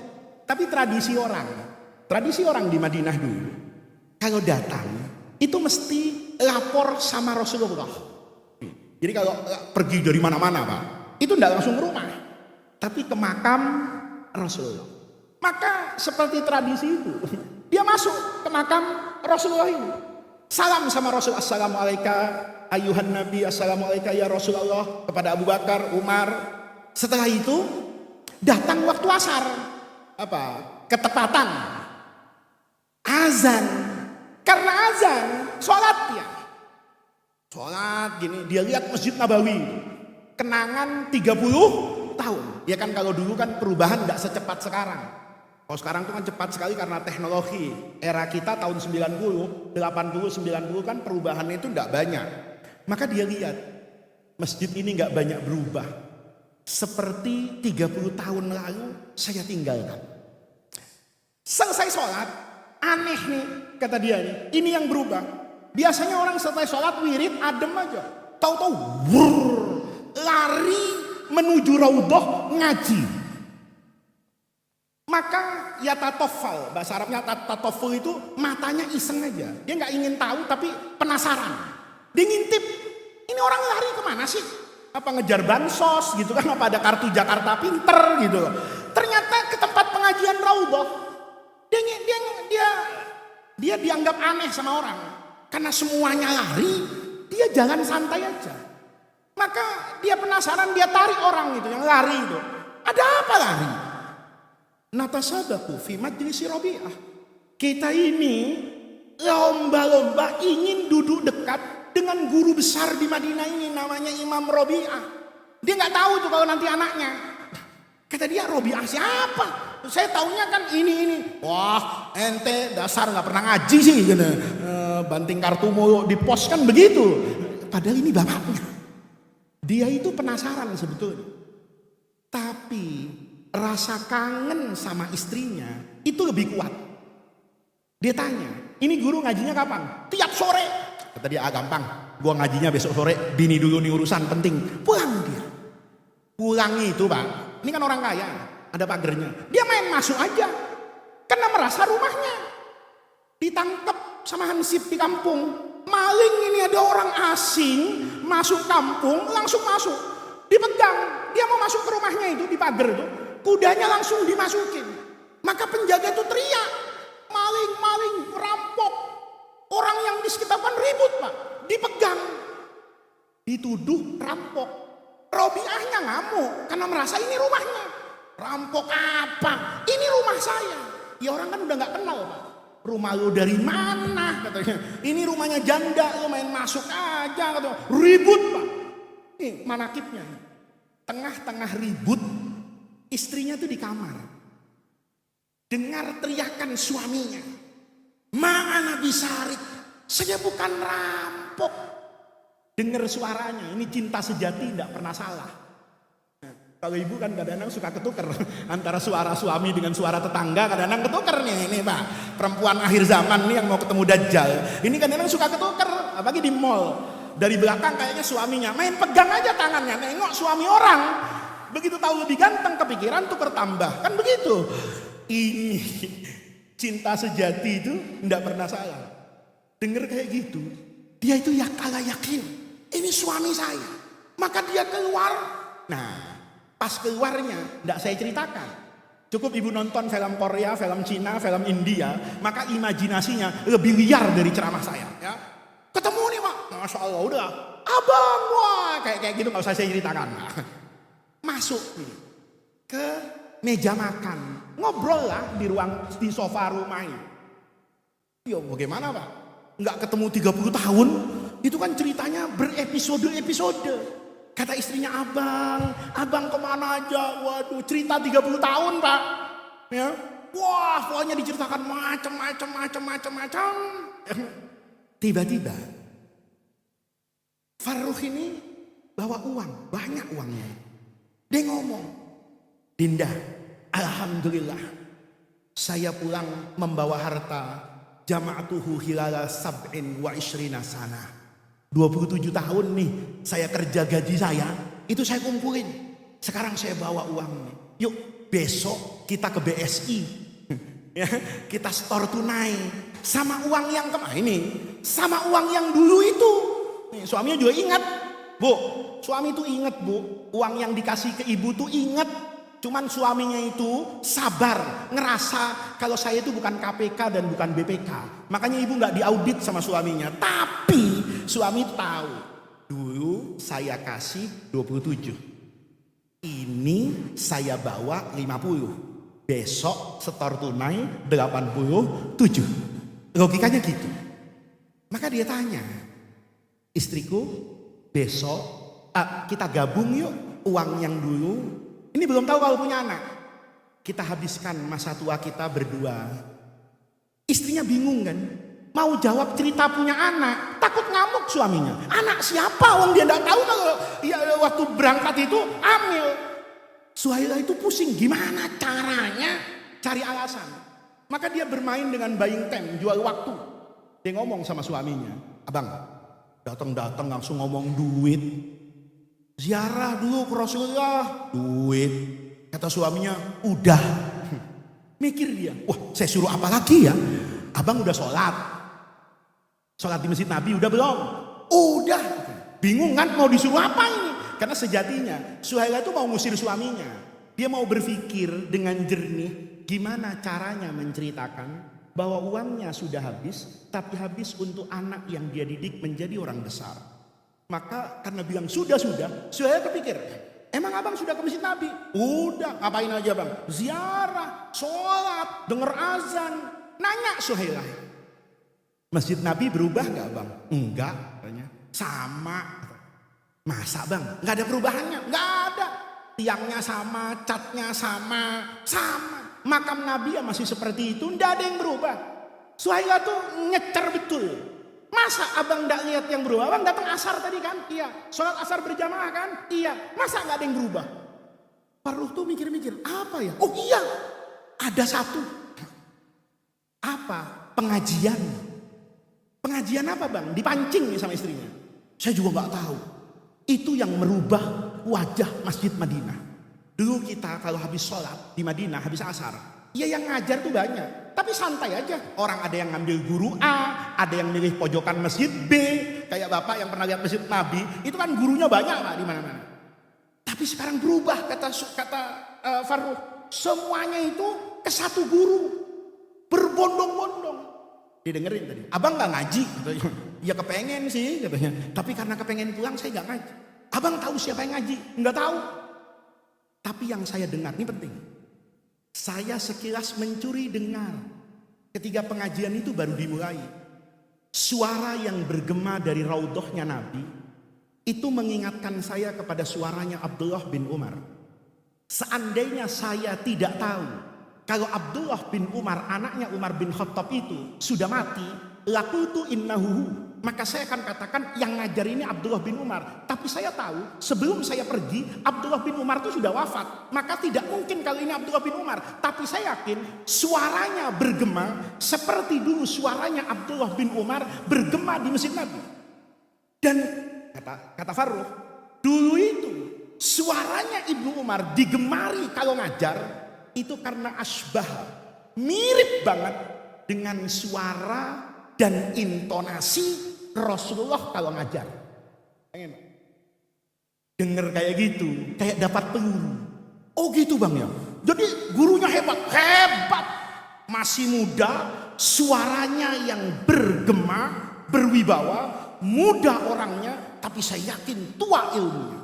Tapi tradisi orang di Madinah dulu, kalau datang itu mesti lapor sama Rasulullah. Jadi kalau pergi dari mana-mana Pak, itu tidak langsung ke rumah, tapi ke makam Rasulullah. Maka seperti tradisi itu, dia masuk ke makam Rasulullah ini, salam sama Rasul, assalamualaikum ayuhan Nabi, assalamualaikum ya Rasulullah, kepada Abu Bakar, Umar. Setelah itu datang waktu asar, ketepatan azan. Karena azan, sholat ya. Sholat gini, dia lihat Masjid Nabawi, kenangan 30 tahun. Ya kan kalau dulu kan perubahan gak secepat sekarang. Kalau sekarang tuh kan cepat sekali karena teknologi. Era kita tahun 90, 80, 90 kan perubahannya itu gak banyak. Maka dia lihat masjid ini gak banyak berubah. Seperti 30 tahun lalu saya tinggalkan. Selesai sholat, aneh nih kata dia nih, ini yang berubah. Biasanya orang selesai sholat wirid adem aja, tahu-tahu lari menuju raudhah ngaji. Maka ya tatofal, bahasa Arabnya tatoful itu matanya iseng aja. Dia nggak ingin tahu tapi penasaran. Dia ngintip, ini orang lari kemana sih? Apa ngejar bansos gitu kan? Apa ada kartu Jakarta Pinter gitu? Ternyata ke tempat pengajian raudhah. Dia dianggap aneh sama orang. Karena semuanya lari, dia jalan santai aja. Maka dia penasaran, dia tarik orang itu yang lari itu. Ada apa lari? Natasadaku fi majlisi Rabi'ah. Kita ini lomba-lomba ingin duduk dekat dengan guru besar di Madinah ini, namanya Imam Rabi'ah. Dia nggak tahu tuh kalau nanti anaknya. Kata dia, Rabi'ah siapa? Saya taunya kan ini. Wah, ente dasar nggak pernah ngaji sih, gitu. Banting kartu mulu di pos kan begitu. Padahal ini bapaknya. Dia itu penasaran sebetulnya. Tapi rasa kangen sama istrinya itu lebih kuat. Dia tanya, ini guru ngajinya kapan? Tiap sore. Kata dia, gampang. Gua ngajinya besok sore. Bini dulu nih urusan penting. Pulang dia. Pulang itu Pak. Ini kan orang kaya. Ada pagernya. Dia main masuk aja. Karena merasa rumahnya. Ditangkap sama hansip di kampung. Maling ini, ada orang asing masuk kampung, langsung masuk. Dipegang. Dia mau masuk ke rumahnya itu, di pagar itu. Kudanya langsung dimasukin. Maka penjaga itu teriak. Maling, rampok. Orang yang di sekitar kan ribut Pak. Dipegang. Dituduh rampok. Robiahnya ngamuk karena merasa ini rumahnya. Rampok apa? Ini rumah saya. Ya orang kan udah gak kenal Pak. Rumah lu dari mana katanya. Ini rumahnya janda, lu main masuk aja katanya. Ribut Pak. Nih manakibnya. Tengah-tengah ribut, istrinya tuh di kamar. Dengar teriakan suaminya. Ma'ana bisarik. Saya bukan rampok. Dengar suaranya. Ini cinta sejati tidak pernah salah. Nah, kalau ibu kan kadang-kadang suka ketuker. Antara suara suami dengan suara tetangga. Kadang-kadang ketuker nih. Ini Pak. Perempuan akhir zaman nih yang mau ketemu Dajjal. Ini kadang-kadang suka ketuker. Apalagi di mall. Dari belakang kayaknya suaminya. Main pegang aja tangannya. Nengok suami orang. Begitu tahu lebih ganteng, kepikiran tuker tambah. Kan begitu. Ini cinta sejati itu tidak pernah salah. Dengar kayak gitu, dia itu ya kalah yakin. Ini suami saya. Maka dia keluar. Nah, pas keluarnya tidak saya ceritakan. Cukup ibu nonton film Korea, film Cina, film India, maka imajinasinya lebih liar dari ceramah saya. Ya. Ketemu nih Pak, Masya Allah udah. Abang, wah kayak gitu nggak usah saya ceritakan. Masuk nih, ke meja makan. Ngobrol lah di sofa rumah ini. Ya bagaimana Pak? Nggak ketemu 30 tahun. Itu kan ceritanya berepisode-episode. Kata istrinya, abang kemana aja? Waduh, cerita 30 tahun Pak. Ya, wah pokoknya diceritakan macam. Tiba-tiba Farruh ini bawa uang, banyak uangnya. Dia ngomong, Dinda, alhamdulillah, saya pulang membawa harta jama'atuhu hilala sab'in wa ishrina sana. 27 tahun nih saya kerja gaji saya, itu saya kumpulin. Sekarang saya bawa uangnya. Yuk besok kita ke BSI. Ya, kita store tunai. Sama uang yang ini, sama uang yang dulu itu. Nih, suaminya juga ingat. Bu, suami itu ingat Bu. Uang yang dikasih ke ibu tuh ingat. Cuman suaminya itu sabar, ngerasa kalau saya itu bukan KPK dan bukan BPK. Makanya ibu gak diaudit sama suaminya. Tapi suami tahu, dulu saya kasih 27. Ini saya bawa 50. Besok setor tunai 87. Logikanya gitu. Maka dia tanya, istriku besok kita gabung yuk uang yang dulu. Ini belum tahu kalau punya anak. Kita habiskan masa tua kita berdua. Istrinya bingung kan. Mau jawab cerita punya anak. Takut ngamuk suaminya. Anak siapa? Wong dia gak tahu kalau ya, waktu berangkat itu hamil. Suhaila itu pusing. Gimana caranya cari alasan. Maka dia bermain dengan buying time. Jual waktu. Dia ngomong sama suaminya. Abang, datang langsung ngomong duit. Ziarah dulu ke Rasulullah. Duit. Kata suaminya, udah. Mikir dia, wah saya suruh apa lagi ya? Abang udah sholat. Sholat di Masjid Nabi udah belum? Udah. Bingung kan mau disuruh apa ini? Karena sejatinya Suhaila itu mau ngusir suaminya. Dia mau berpikir dengan jernih. Gimana caranya menceritakan bahwa uangnya sudah habis. Tapi habis untuk anak yang dia didik menjadi orang besar. Maka karena bilang sudah, Suhaila kepikir, Emang abang sudah ke Masjid Nabi? Udah, ngapain aja bang? Ziarah, sholat, denger azan. Nanya Suhailah, Masjid Nabi berubah gak bang? Enggak, katanya. Sama. Masa bang? Gak ada perubahannya? Gak ada. Tiangnya sama, catnya sama. Makam Nabi ya masih seperti itu, gak ada yang berubah. Suhailah tuh nyecer betul. Masa abang gak lihat yang berubah? Abang datang asar tadi kan? Iya. Sholat asar berjamaah kan? Iya. Masa gak ada yang berubah? Farruh tuh mikir-mikir, apa ya? Oh iya, ada satu. Apa? Pengajian. Pengajian apa bang? Dipancing nih sama istrinya. Saya juga gak tahu. Itu yang merubah wajah Masjid Madinah. Dulu kita kalau habis sholat di Madinah, habis asar, ya yang ngajar tuh banyak. Tapi santai aja. Orang ada yang ngambil guru A, ada yang milih pojokan masjid B. Kayak bapak yang pernah lihat Masjid Nabi, itu kan gurunya banyak pak di mana-mana. Tapi sekarang berubah kata Farruh. Semuanya itu ke satu guru. Berbondong-bondong. Didengerin tadi. Abang gak ngaji? Katanya. Ya kepengen sih katanya. Tapi karena kepengen pulang saya gak ngaji. Abang tahu siapa yang ngaji? Enggak tahu. Tapi yang saya dengar, ini penting. Saya sekilas mencuri dengar ketika pengajian itu baru dimulai. Suara yang bergema dari raudhahnya Nabi itu mengingatkan saya kepada suaranya Abdullah bin Umar. Seandainya saya tidak tahu kalau Abdullah bin Umar, anaknya Umar bin Khattab itu sudah mati, lakultu innahu, maka saya akan katakan yang ngajar ini Abdullah bin Umar. Tapi saya tahu sebelum saya pergi Abdullah bin Umar itu sudah wafat. Maka tidak mungkin kalau ini Abdullah bin Umar. Tapi saya yakin suaranya bergema seperti dulu suaranya Abdullah bin Umar bergema di Masjid Nabi. Dan kata Farruh, dulu itu suaranya Ibnu Umar digemari kalau ngajar itu karena asbah, mirip banget dengan suara dan intonasi Rasulullah kalau ngajar. Pengen denger kayak gitu, kayak dapat peluru. Oh gitu bang ya. Jadi gurunya hebat. Masih muda, suaranya yang bergema, berwibawa, muda orangnya, tapi saya yakin tua ilmunya.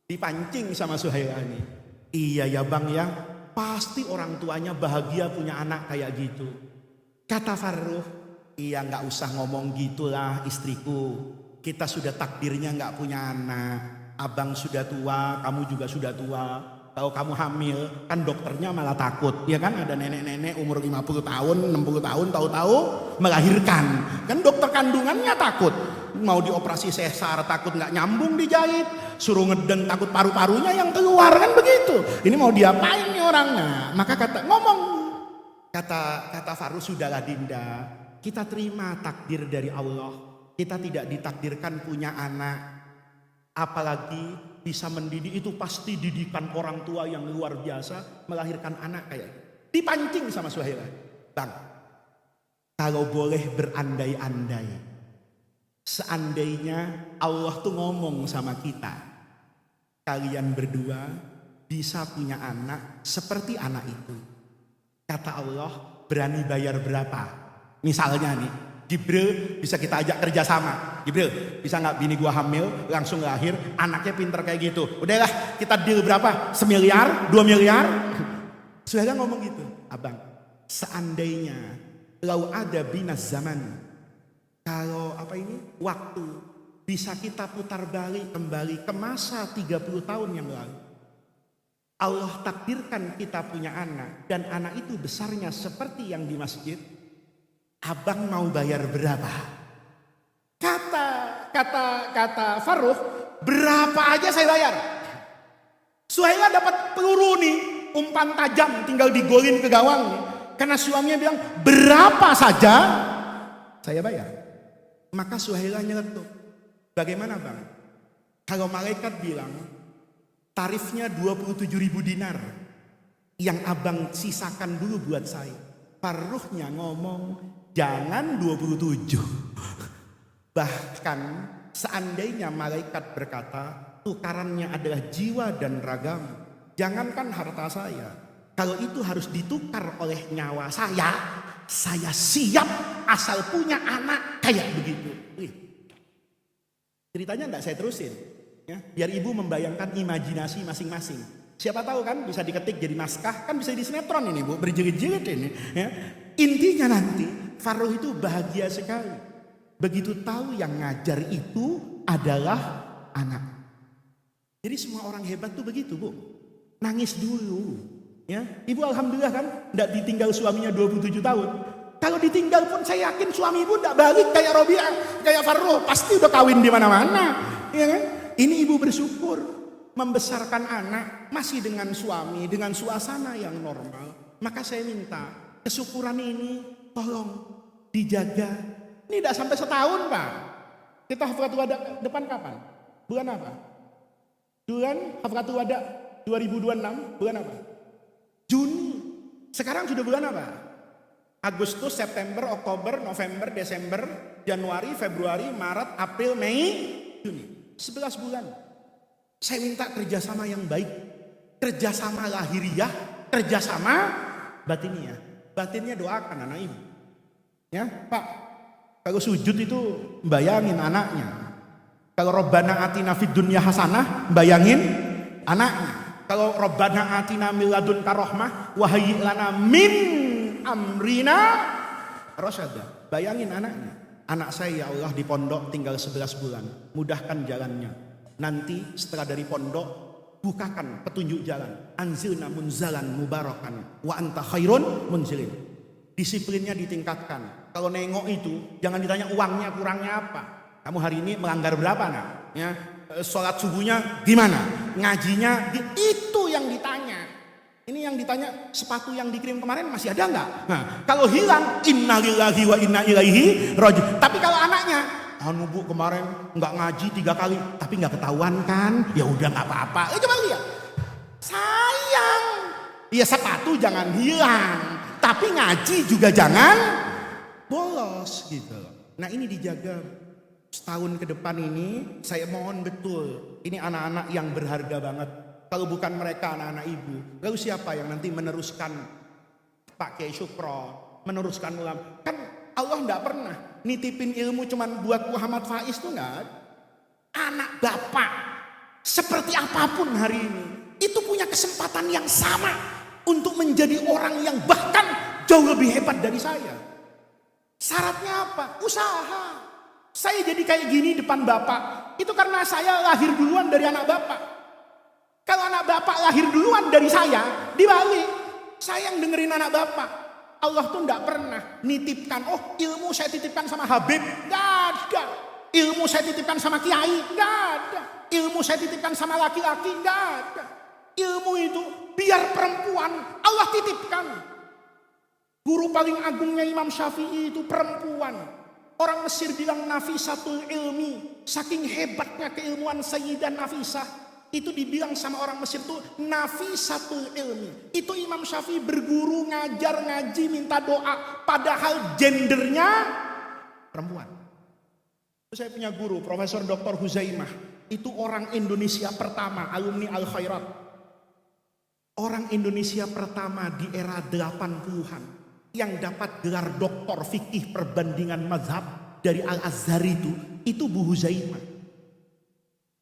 Dipancing sama Suhailah ini. Iya ya bang ya, pasti orang tuanya bahagia punya anak kayak gitu. Kata Farruh, iya gak usah ngomong gitulah istriku. Kita sudah takdirnya gak punya anak. Abang sudah tua, kamu juga sudah tua. Kalau kamu hamil, kan dokternya malah takut. Ya kan ada nenek-nenek umur 50 tahun, 60 tahun, tahu-tahu melahirkan. Kan dokter kandungannya takut. Mau dioperasi sesar takut gak nyambung dijahit. Suruh ngeden takut paru-parunya yang keluar, kan begitu. Ini mau diapain nih orangnya? Maka kata Farruh, sudahlah Dinda. Kita terima takdir dari Allah. Kita tidak ditakdirkan punya anak. Apalagi bisa mendidik, itu pasti didikan orang tua yang luar biasa. Melahirkan anak kayak dipancing sama Suhailah. Bang, kalau boleh berandai-andai, seandainya Allah tuh ngomong sama kita, kalian berdua bisa punya anak seperti anak itu. Kata Allah, berani bayar berapa? Misalnya nih, Jibril bisa kita ajak kerjasama. Jibril, bisa gak bini gua hamil, langsung lahir, anaknya pinter kayak gitu. Udahlah, kita deal berapa? 1 miliar, 2 miliar? Sudah ngomong gitu. Abang, seandainya lau ada binas zaman, kalau waktu bisa kita putar balik kembali ke masa 30 tahun yang lalu. Allah takdirkan kita punya anak dan anak itu besarnya seperti yang di masjid. Abang mau bayar berapa? Kata Farruh, berapa aja saya bayar. Suhailah dapat peluru nih, umpan tajam, tinggal digolin ke gawang. Karena suaminya bilang berapa saja saya bayar. Maka Suhailah nyeletuk. Bagaimana bang? Kalau malaikat bilang tarifnya 27.000 dinar, yang abang sisakan dulu buat saya. Farruhnya ngomong jangan 27. Bahkan seandainya malaikat berkata tukarannya adalah jiwa dan ragamu, jangankan harta saya, kalau itu harus ditukar oleh nyawa saya siap asal punya anak kayak begitu. Ceritanya enggak saya terusin. Ya, biar ibu membayangkan imajinasi masing-masing. Siapa tahu kan bisa diketik jadi naskah, kan bisa di sinetron ini bu, berjilid-jilid ini. Ya. Intinya nanti Farruh itu bahagia sekali. Begitu tahu yang ngajar itu adalah anak. Jadi semua orang hebat tuh begitu bu, nangis dulu. Ya, ibu alhamdulillah kan tidak ditinggal suaminya 27 tahun. Kalau ditinggal pun saya yakin suami ibu tidak balik kayak Robiah, kayak Farruh, pasti udah kawin di mana-mana. Ya kan? Ini ibu bersyukur membesarkan anak masih dengan suami, dengan suasana yang normal. Maka saya minta kesyukuran ini tolong dijaga. Ini tidak sampai setahun Pak. Kita Hafqatul Wada depan kapan? Bulan apa? Bulan Hafqatul Wada 2026, bulan apa? Juni. Sekarang sudah bulan apa? Agustus, September, Oktober, November, Desember, Januari, Februari, Maret, April, Mei, Juni. 11 bulan. Saya minta kerjasama yang baik. Kerjasama lahiriah, kerjasama batinnya. Batinnya doakan anak ibu. Ya, Pak. Kalau sujud itu bayangin anaknya. Kalau Rabbana atina fid dunya hasanah, bayangin anaknya. Kalau Rabbana atina min ladunka rahmah wa hayyi' lana min amrina rasyada. Bayangin anaknya. Anak saya ya Allah di pondok tinggal 11 bulan. Mudahkan jalannya. Nanti setelah dari pondok bukakan petunjuk jalan. Anzilna munzalan mubarakan wa anta khairun munzilin. Disiplinnya ditingkatkan. Kalau nengok itu jangan ditanya uangnya kurangnya apa. Kamu hari ini melanggar berapa nak? Ya, sholat subuhnya gimana? Ngajinya itu yang ditanya. Ini yang ditanya sepatu yang dikirim kemarin masih ada nggak? Nah, kalau hilang innalillahi wa inna ilaihi raji'un. Tapi kalau anaknya, anu bu kemarin nggak ngaji 3 kali, tapi nggak ketahuan kan? Ya udah nggak apa-apa. Coba lihat, sayang. Ya sepatu jangan hilang, tapi ngaji juga jangan bolos gitu. Nah ini dijaga setahun ke depan ini. Saya mohon betul, ini anak-anak yang berharga banget. Kalau bukan mereka anak-anak ibu, lalu siapa yang nanti meneruskan Pak Kiai Syukro, meneruskan ulama? Kan Allah enggak pernah nitipin ilmu cuman buat Muhammad Faiz tuh enggak. Anak bapak seperti apapun hari ini, itu punya kesempatan yang sama untuk menjadi orang yang bahkan jauh lebih hebat dari saya. Syaratnya apa? Usaha. Saya jadi kayak gini depan bapak, itu karena saya lahir duluan dari anak bapak. Kalau anak bapak lahir duluan dari saya, dibalik, saya yang dengerin anak bapak. Allah tuh enggak pernah nitipkan, oh ilmu saya titipkan sama Habib, enggak ada. Ilmu saya titipkan sama kiai, enggak ada. Ilmu saya titipkan sama laki-laki, enggak ada. Ilmu itu biar perempuan Allah titipkan. Guru paling agungnya Imam Syafi'i itu perempuan. Orang Mesir bilang nafisatul ilmi, saking hebatnya keilmuan Sayyidah Nafisah. Itu dibilang sama orang Mesir tuh nafisatul ilmi. Itu Imam Syafi'i berguru, ngajar, ngaji, minta doa. Padahal gendernya perempuan. Saya punya guru, Profesor Dr. Huzaimah. Itu orang Indonesia pertama, alumni Al-Khairat. Orang Indonesia pertama di era 80-an. Yang dapat gelar doktor fikih perbandingan mazhab dari Al-Azhar itu Bu Huzaimah.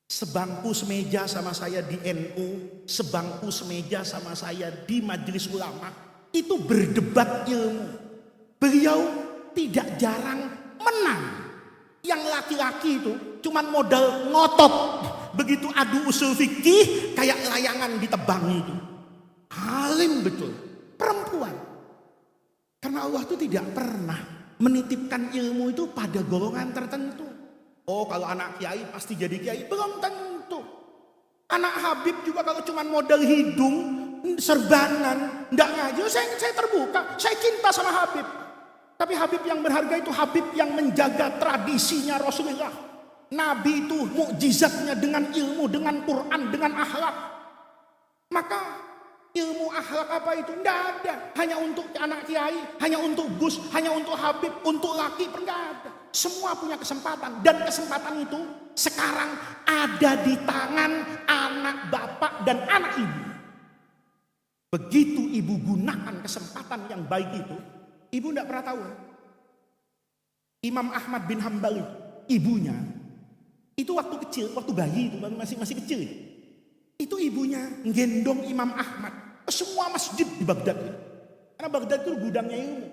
Sebangku semeja sama saya di NU, sebangku semeja sama saya di Majelis Ulama, itu berdebat ilmu. Beliau tidak jarang menang. Yang laki-laki itu cuman modal ngotot. Begitu adu usul fikih kayak layangan ditebang itu. Alim betul, perempuan. Karena Allah itu tidak pernah menitipkan ilmu itu pada golongan tertentu. Oh kalau anak kiai pasti jadi kiai, belum tentu. Anak Habib juga kalau cuma modal hidung, serbanan, enggak ngaji, saya terbuka, saya cinta sama Habib. Tapi Habib yang berharga itu Habib yang menjaga tradisinya Rasulullah. Nabi itu mukjizatnya dengan ilmu, dengan Quran, dengan akhlak. Maka ilmu akhlak apa itu? Enggak ada. Hanya untuk anak kiai, hanya untuk Gus, hanya untuk Habib, untuk laki, enggak ada. Semua punya kesempatan. Dan kesempatan itu sekarang ada di tangan anak bapak dan anak ibu. Begitu ibu gunakan kesempatan yang baik itu, ibu enggak pernah tahu. Imam Ahmad bin Hambal, ibunya, Itu waktu kecil, waktu bayi itu masih kecil. Itu ibunya gendong Imam Ahmad ke semua masjid di Baghdad. Karena Baghdad itu gudangnya ilmu.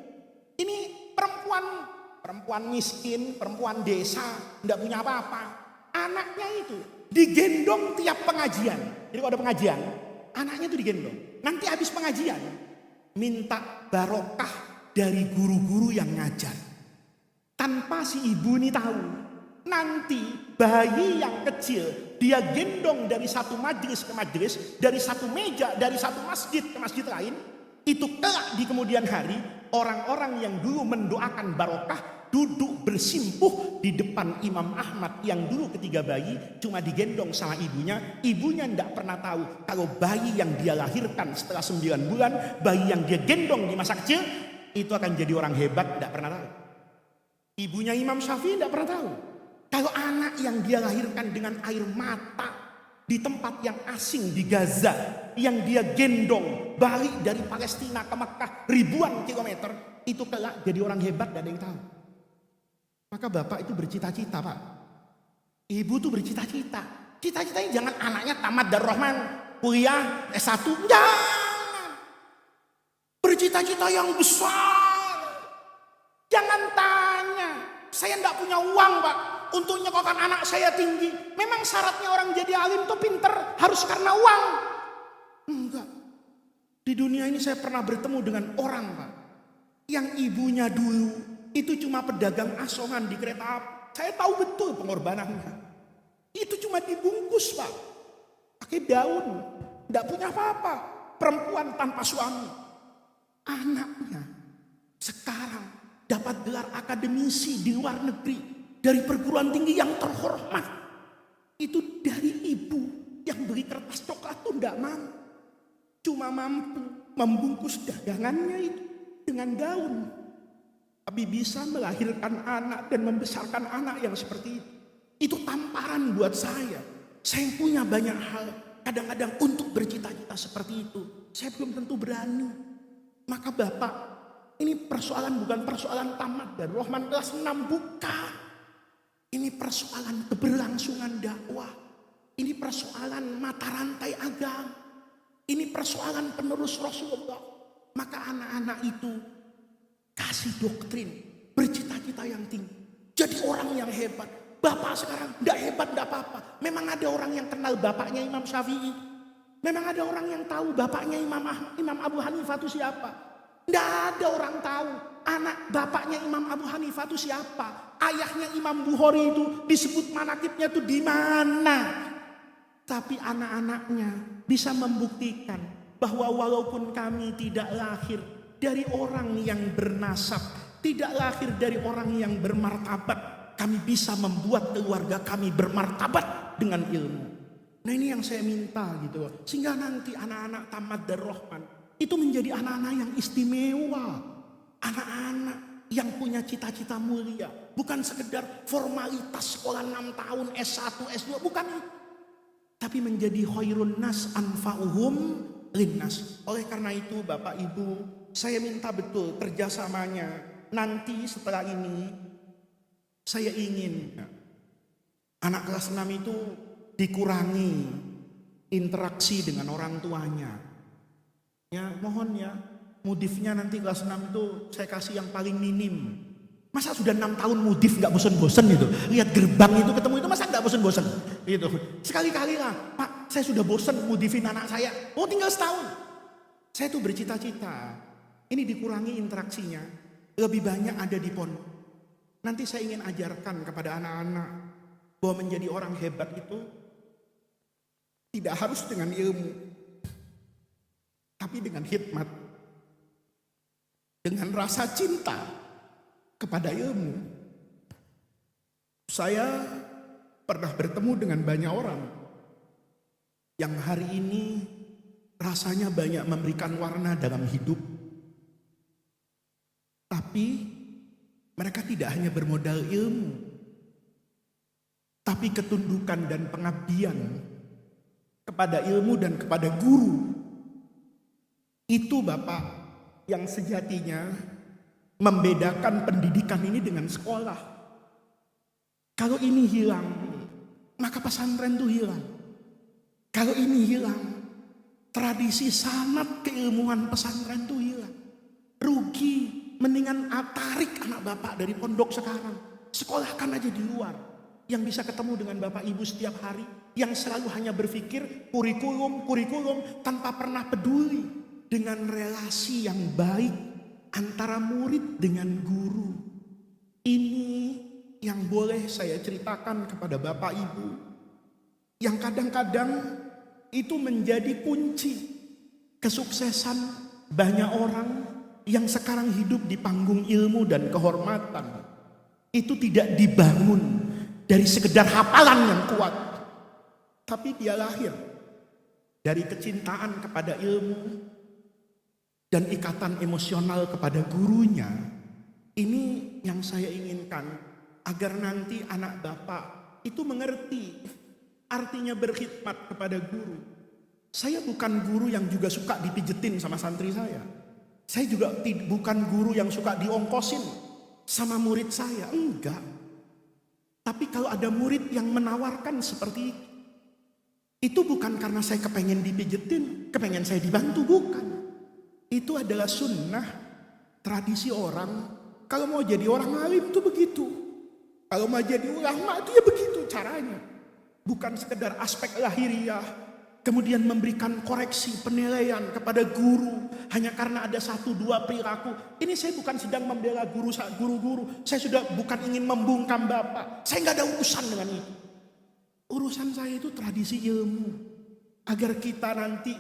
Ini perempuan miskin, perempuan desa, tidak punya apa-apa. Anaknya itu digendong tiap pengajian. Jadi kalau ada pengajian, anaknya itu digendong. Nanti habis pengajian, minta barokah dari guru-guru yang ngajar. Tanpa si ibu ini tahu. Nanti bayi yang kecil dia gendong dari satu majelis ke majelis, dari satu meja, dari satu masjid ke masjid lain. Itu kelak di kemudian hari orang-orang yang dulu mendoakan barokah duduk bersimpuh di depan Imam Ahmad yang dulu ketika bayi cuma digendong sama ibunya. Ibunya tidak pernah tahu kalau bayi yang dia lahirkan setelah 9 bulan, bayi yang dia gendong di masa kecil itu akan jadi orang hebat, tidak pernah tahu. Ibunya Imam Syafi'i tidak pernah tahu kalau anak yang dia lahirkan dengan air mata di tempat yang asing di Gaza, yang dia gendong balik dari Palestina ke Mekah ribuan kilometer, itu kelak jadi orang hebat, tidak ada yang tahu. Maka bapak itu bercita-cita, Pak. Ibu tuh bercita-cita. Cita-citanya jangan anaknya tamat Darul Rahman, kuliah S1, jangan. Bercita-cita yang besar. Jangan tanya, saya tidak punya uang, Pak, untuk nyekolahkan anak saya tinggi. Memang syaratnya orang jadi alim tuh pinter, harus karena uang. Enggak. Di dunia ini saya pernah bertemu dengan orang, Pak, yang ibunya dulu itu cuma pedagang asongan di kereta api. Saya tahu betul pengorbanannya. Itu cuma dibungkus, Pak, pakai daun, tidak punya apa-apa. Perempuan tanpa suami. Anaknya sekarang dapat gelar akademisi di luar negeri dari perguruan tinggi yang terhormat. Itu dari ibu yang beli kertas coklat tuh tidak mampu. Cuma mampu membungkus dagangannya itu dengan daun. Tapi bisa melahirkan anak dan membesarkan anak yang seperti itu. Itu tamparan buat saya. Saya punya banyak hal kadang-kadang untuk bercita-cita seperti itu. Saya belum tentu berani. Maka Bapak, ini persoalan bukan persoalan tamat Darul Rahman kelas 6, bukan. Ini persoalan keberlangsungan dakwah. Ini persoalan mata rantai agama. Ini persoalan penerus Rasulullah. Maka anak-anak itu kasih doktrin, bercita-cita yang tinggi. Jadi orang yang hebat. Bapak sekarang tidak hebat, tidak apa-apa. Memang ada orang yang kenal bapaknya Imam Syafi'i. Memang ada orang yang tahu bapaknya Imam Abu Hanifah itu siapa. Tidak ada orang tahu anak bapaknya Imam Abu Hanifah itu siapa. Ayahnya Imam Bukhari itu disebut manakibnya itu di mana. Tapi anak-anaknya bisa membuktikan bahwa walaupun kami tidak lahir dari orang yang bernasab, tidak lahir dari orang yang bermartabat, kami bisa membuat keluarga kami bermartabat dengan ilmu. Nah, ini yang saya minta gitu, sehingga nanti anak-anak tamat Darul Rahman itu menjadi anak-anak yang istimewa, anak-anak yang punya cita-cita mulia, bukan sekedar formalitas sekolah 6 tahun S1, S2, bukan itu, tapi menjadi khairun nas anfa'uhum linnas. Oleh karena itu Bapak Ibu, saya minta betul kerjasamanya. Nanti setelah ini saya ingin anak kelas 6 itu dikurangi interaksi dengan orang tuanya. Ya, mohon ya, mudifnya nanti kelas 6 itu saya kasih yang paling minim. Masa sudah 6 tahun mudif gak bosan-bosan gitu. Lihat gerbang itu ketemu itu, masa gak bosan-bosan gitu. Sekali-kali lah, Pak, saya sudah bosan mudifin anak saya. Oh, tinggal setahun. Saya tuh bercita-cita ini dikurangi interaksinya, lebih banyak ada di pondok. Nanti saya ingin ajarkan kepada anak-anak bahwa menjadi orang hebat itu tidak harus dengan ilmu, tapi dengan hikmat, dengan rasa cinta kepada ilmu. Saya pernah bertemu dengan banyak orang yang hari ini rasanya banyak memberikan warna dalam hidup, tapi mereka tidak hanya bermodal ilmu, tapi ketundukan dan pengabdian kepada ilmu dan kepada guru. Itu Bapak yang sejatinya membedakan pendidikan ini dengan sekolah. Kalau ini hilang, maka pesantren itu hilang. Kalau ini hilang, tradisi sanad keilmuan pesantren itu hilang. Rugi, mendingan tarik anak bapak dari pondok sekarang. Sekolahkan aja di luar. Yang bisa ketemu dengan bapak ibu setiap hari. Yang selalu hanya berpikir kurikulum tanpa pernah peduli dengan relasi yang baik antara murid dengan guru. Ini yang boleh saya ceritakan kepada bapak ibu. Yang kadang-kadang itu menjadi kunci kesuksesan banyak orang yang sekarang hidup di panggung ilmu dan kehormatan. Itu tidak dibangun dari sekedar hafalan yang kuat, tapi dia lahir dari kecintaan kepada ilmu dan ikatan emosional kepada gurunya. Ini yang saya inginkan, agar nanti anak bapak itu mengerti artinya berkhidmat kepada guru. Saya bukan guru yang juga suka dipijetin sama santri saya. Saya juga bukan guru yang suka diongkosin sama murid saya, enggak. Tapi kalau ada murid yang menawarkan seperti itu bukan karena saya kepengen dipijetin, kepengen saya dibantu, bukan. Itu adalah sunnah, tradisi orang. Kalau mau jadi orang alim itu begitu. Kalau mau jadi ulama itu ya begitu caranya. Bukan sekedar aspek lahiriah, kemudian memberikan koreksi penilaian kepada guru hanya karena ada 1-2 perilaku. Ini saya bukan sedang membela guru-guru. Saya sudah bukan ingin membungkam bapak. Saya nggak ada urusan dengan itu. Urusan saya itu tradisi ilmu. Agar kita nanti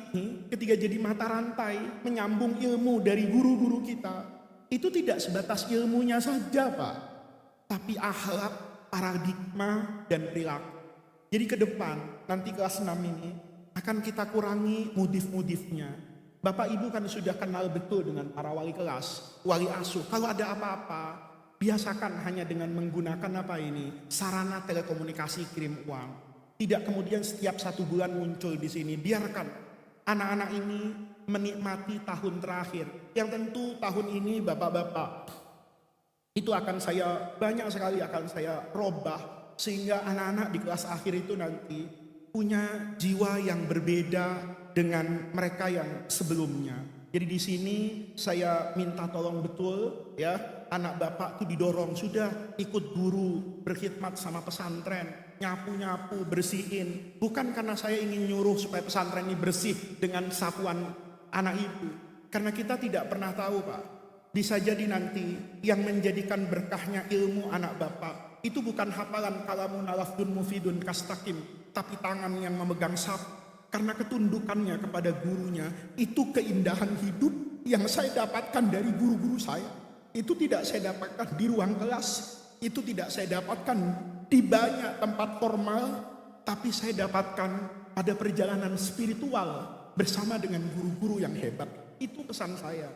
ketika jadi mata rantai menyambung ilmu dari guru-guru kita. Itu tidak sebatas ilmunya saja Pak. Tapi akhlak, paradigma, dan perilaku. Jadi ke depan nanti kelas 6 ini akan kita kurangi mudif-mudifnya. Bapak ibu kan sudah kenal betul dengan para wali kelas, wali asuh. Kalau ada apa-apa, biasakan hanya dengan menggunakan sarana telekomunikasi kirim uang. Tidak kemudian setiap 1 bulan muncul di sini. Biarkan anak-anak ini menikmati tahun terakhir. Yang tentu tahun ini bapak-bapak itu banyak sekali akan saya robah. Sehingga anak-anak di kelas akhir itu nanti punya jiwa yang berbeda dengan mereka yang sebelumnya. Jadi di sini saya minta tolong betul ya, anak bapak itu didorong sudah ikut guru, berkhidmat sama pesantren, nyapu-nyapu, bersihin. Bukan karena saya ingin nyuruh supaya pesantren ini bersih dengan sapuan anak ibu. Karena kita tidak pernah tahu Pak. Bisa jadi nanti yang menjadikan berkahnya ilmu anak bapak itu bukan hafalan kalamun lafdun mufidun kastakim, tapi tangan yang memegang sapu. Karena ketundukannya kepada gurunya, itu keindahan hidup yang saya dapatkan dari guru-guru saya. Itu tidak saya dapatkan di ruang kelas, itu tidak saya dapatkan di banyak tempat formal, tapi saya dapatkan pada perjalanan spiritual bersama dengan guru-guru yang hebat. Itu pesan saya.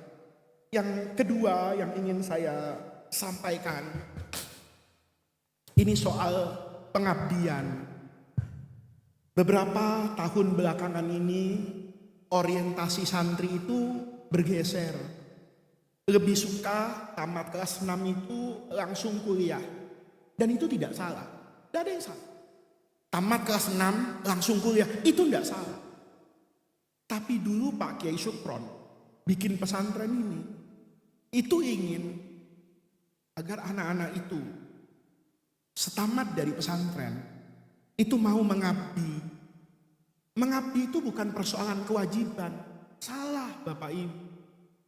Yang kedua yang ingin saya sampaikan, ini soal pengabdian. Beberapa tahun belakangan ini orientasi santri itu bergeser. Lebih suka tamat kelas 6 itu langsung kuliah. Dan itu tidak salah. Tidak ada yang salah. Tamat kelas 6 langsung kuliah, itu tidak salah. Tapi dulu Pak Kiai Syukron bikin pesantren ini, itu ingin agar anak-anak itu setamat dari pesantren itu mau mengabdi. Mengabdi itu bukan persoalan kewajiban. Salah Bapak Ibu.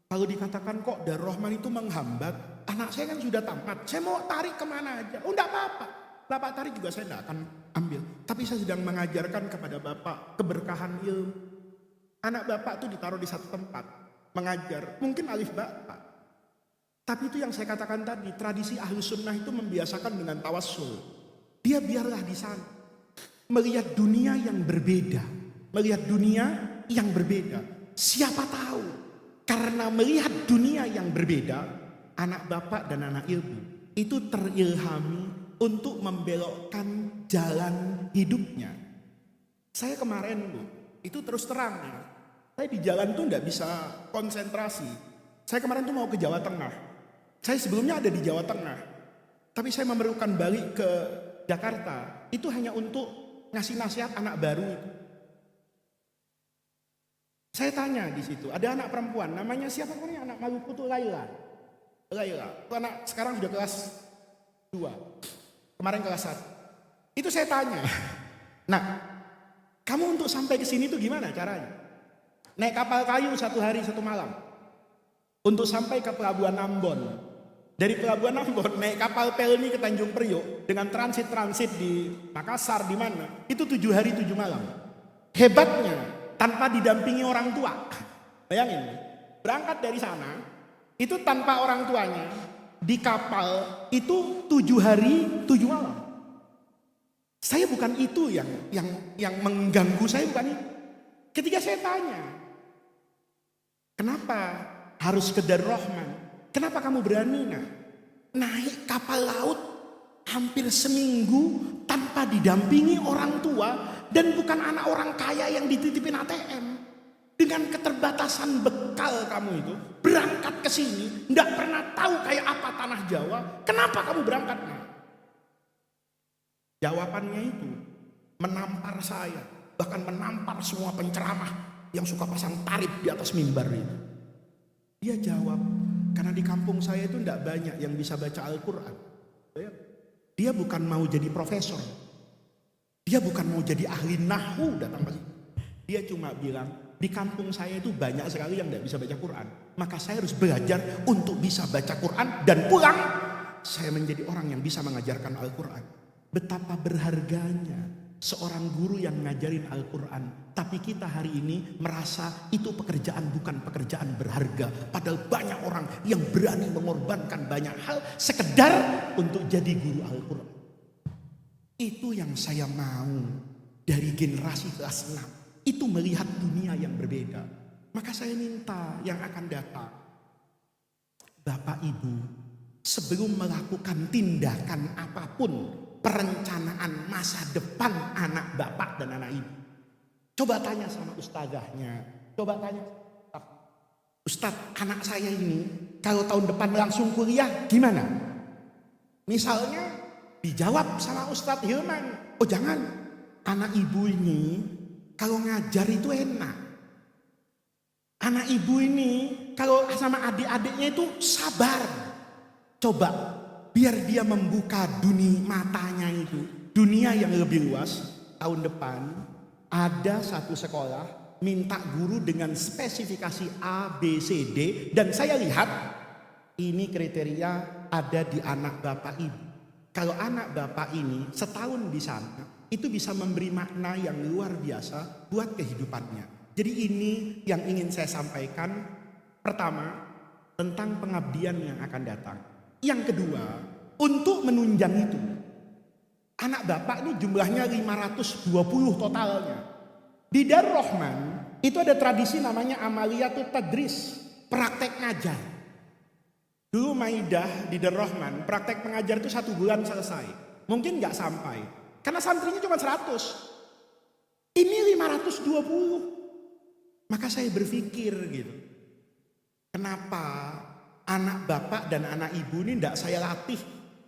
Kalau dikatakan kok Darul Rahman itu menghambat, anak saya kan sudah tamat, saya mau tarik kemana aja. Oh enggak apa-apa, Bapak tarik juga saya enggak akan ambil. Tapi saya sedang mengajarkan kepada Bapak keberkahan ilmu. Anak Bapak itu ditaruh di satu tempat, mengajar, mungkin alif Bapak. Tapi itu yang saya katakan tadi, tradisi ahlu sunnah itu membiasakan dengan tawassul. Dia biarlah di sana, melihat dunia yang berbeda. Melihat dunia yang berbeda. Siapa tahu, karena melihat dunia yang berbeda, anak bapak dan anak ibu itu terilhami untuk membelokkan jalan hidupnya. Saya kemarin itu terus terang ya, saya di jalan tuh nggak bisa konsentrasi. Saya kemarin tuh mau ke Jawa Tengah. Saya sebelumnya ada di Jawa Tengah, tapi saya memerlukan balik ke Jakarta. Itu hanya untuk ngasih nasihat anak baru itu. Saya tanya di situ, ada anak perempuan, namanya siapa namanya, anak Maluku tuh Laila. Laila, itu anak sekarang sudah kelas 2, kemarin kelas 1. Itu saya tanya, nah kamu untuk sampai ke sini tuh gimana caranya? Naik kapal kayu 1 hari 1 malam untuk sampai ke Pelabuhan Ambon. Dari Pelabuhan Ambon naik kapal Pelni ke Tanjung Priok dengan transit di Makassar di mana? Itu 7 hari 7 malam. Hebatnya tanpa didampingi orang tua. Bayangin, berangkat dari sana itu tanpa orang tuanya di kapal itu 7 hari 7 malam. Saya bukan itu yang mengganggu saya, bukan itu. Ketika saya tanya, kenapa harus ke Darrohman? Kenapa kamu berani naik kapal laut hampir seminggu tanpa didampingi orang tua dan bukan anak orang kaya yang dititipin ATM? Dengan keterbatasan bekal kamu itu berangkat ke sini, nggak pernah tahu kayak apa tanah Jawa. Kenapa kamu berangkat? Jawabannya itu menampar saya, bahkan menampar semua penceramah yang suka pasang tarif di atas mimbar itu. Dia jawab, karena di kampung saya itu tidak banyak yang bisa baca Al-Quran. Dia bukan mau jadi profesor, dia bukan mau jadi ahli nahwu datang ke sini. Dia cuma bilang, di kampung saya itu banyak sekali yang tidak bisa baca Quran. Maka saya harus belajar untuk bisa baca Quran dan pulang saya menjadi orang yang bisa mengajarkan Al-Quran. Betapa berharganya seorang guru yang ngajarin Al-Quran. Tapi kita hari ini merasa itu pekerjaan bukan pekerjaan berharga. Padahal banyak orang yang berani mengorbankan banyak hal sekedar untuk jadi guru Al-Quran. Itu yang saya mau dari generasi kelas 6. Itu melihat dunia yang berbeda. Maka saya minta yang akan datang, Bapak Ibu, sebelum melakukan tindakan apapun, perencanaan masa depan anak bapak dan anak ibu, coba tanya sama ustazahnya, coba tanya, Ustaz, anak saya ini kalau tahun depan langsung kuliah gimana? Misalnya dijawab sama Ustadz Hilman, oh jangan, anak ibu ini kalau ngajar itu enak. Anak ibu ini kalau sama adik-adiknya itu sabar. Coba biar dia membuka dunia matanya itu, dunia yang lebih luas. Tahun depan ada satu sekolah minta guru dengan spesifikasi A, B, C, D. Dan saya lihat ini kriteria ada di anak bapak ibu. Kalau anak bapak ini setahun di sana, itu bisa memberi makna yang luar biasa buat kehidupannya. Jadi ini yang ingin saya sampaikan. Pertama, tentang pengabdian yang akan datang. Yang kedua, untuk menunjang itu, anak bapak ini jumlahnya 520 totalnya. Di Darrohman itu ada tradisi namanya amaliyatut tadris, praktek ngajar. Dulu Maidah di Darrohman, praktek mengajar itu 1 bulan selesai. Mungkin gak sampai, karena santrinya cuma 100. Ini 520. Maka saya berpikir gitu, kenapa anak bapak dan anak ibu ini tidak saya latih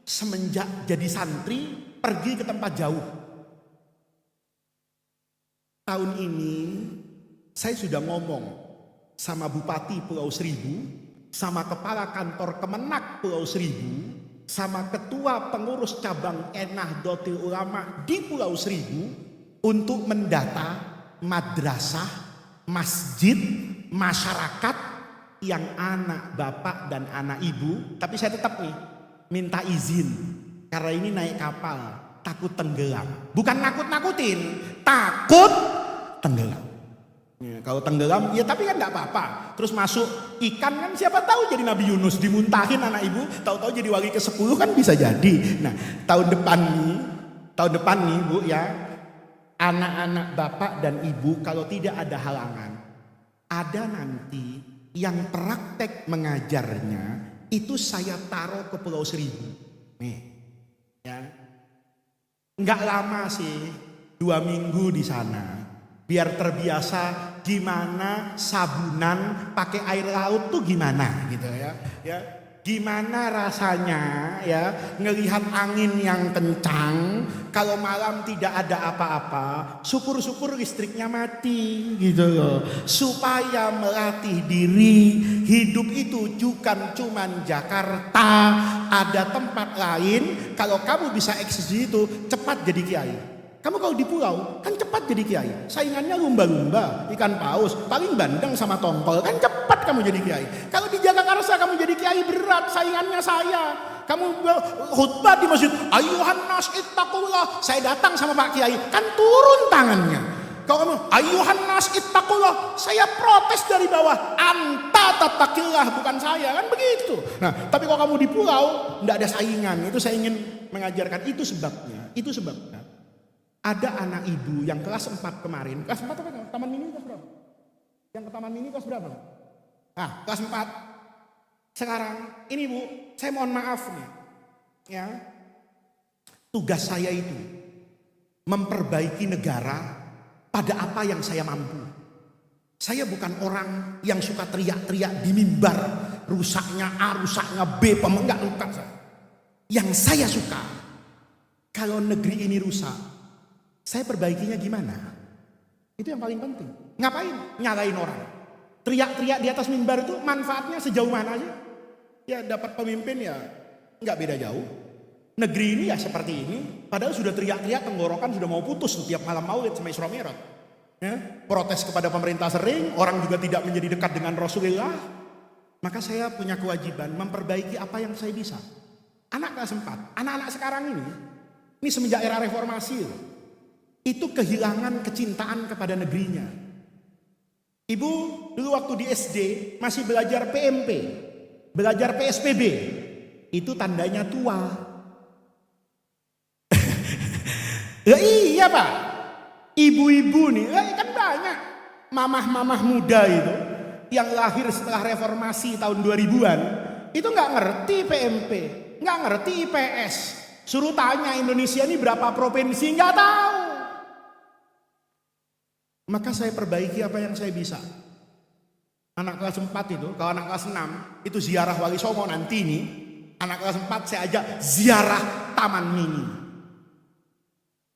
semenjak jadi santri pergi ke tempat jauh. Tahun ini saya sudah ngomong sama Bupati Pulau Seribu, sama Kepala Kantor Kemenak Pulau Seribu, sama Ketua Pengurus Cabang Nahdlatul Ulama di Pulau Seribu untuk mendata madrasah, masjid, masyarakat yang anak bapak dan anak ibu. Tapi saya tetap nih minta izin, karena ini naik kapal takut tenggelam. Bukan nakut-nakutin, takut tenggelam. Ya, kalau tenggelam ya tapi kan gak apa-apa. Terus masuk ikan kan siapa tahu jadi Nabi Yunus, dimuntahin anak ibu, tahu-tahu jadi wali ke-10 kan bisa jadi. Nah tahun depan nih Bu ya, anak-anak bapak dan ibu kalau tidak ada halangan, ada nanti yang praktek mengajarnya itu saya taruh ke Pulau Seribu. Nih, ya, nggak lama sih, 2 minggu di sana, biar terbiasa gimana sabunan pakai air laut tuh gimana gitu ya. Ya, Gimana rasanya ya ngelihat angin yang kencang, kalau malam tidak ada apa-apa, syukur-syukur listriknya mati gitu loh. Supaya melatih diri, hidup itu bukan cuman Jakarta, ada tempat lain. Kalau kamu bisa eksis di itu, cepat jadi kiai. Kamu kalau di pulau kan cepat jadi kiai. Saingannya lumba-lumba, ikan paus, paling bandeng sama tongkol, kan cepat kamu jadi kiai. Kalau di Jagakarsa kamu jadi kiai berat, saingannya saya. Kamu khutbah di masjid, ayuhan nas ittaqullah. Saya datang sama Pak Kiai, kan turun tangannya. Kalau kamu ayuhan nas ittaqullah, saya protes dari bawah, anta tattaqillah, bukan saya, kan begitu. Nah, tapi kalau kamu di pulau enggak ada saingan. Itu saya ingin mengajarkan, itu sebabnya. Ada anak ibu yang kelas 4 kemarin. Kelas 4 apa? Taman mini kelas berapa? Yang ke taman mini kelas berapa? Nah, kelas 4. Sekarang, ini Bu, saya mohon maaf nih. Ya. Tugas saya itu memperbaiki negara pada apa yang saya mampu. Saya bukan orang yang suka teriak-teriak di mimbar. Rusaknya A, rusaknya B, enggak. Yang saya suka, kalau negeri ini rusak, saya perbaikinya gimana? Itu yang paling penting. Ngapain? Nyalain orang. Teriak-teriak di atas mimbar itu manfaatnya sejauh mana aja? Ya dapat pemimpin ya nggak beda jauh. Negeri ini ya seperti ini. Padahal sudah teriak-teriak, tenggorokan sudah mau putus setiap malam maulid sama Isra Mi'raj. Ya, protes kepada pemerintah sering, orang juga tidak menjadi dekat dengan Rasulullah. Maka saya punya kewajiban memperbaiki apa yang saya bisa. Anak kelas 4, anak-anak sekarang ini semenjak era reformasi itu kehilangan kecintaan kepada negerinya. Ibu dulu waktu di SD masih belajar PMP, belajar PSPB, itu tandanya tua. Ya iya Pak, ibu-ibu nih kan banyak mamah-mamah muda itu yang lahir setelah reformasi tahun 2000-an itu nggak ngerti PMP, nggak ngerti IPS. Suruh tanya Indonesia ini berapa provinsi, nggak tahu. Maka saya perbaiki apa yang saya bisa. Anak kelas 4 itu, kalau anak kelas 6 itu ziarah Wali Songo nanti ini, anak kelas 4 saya ajak ziarah Taman Mini.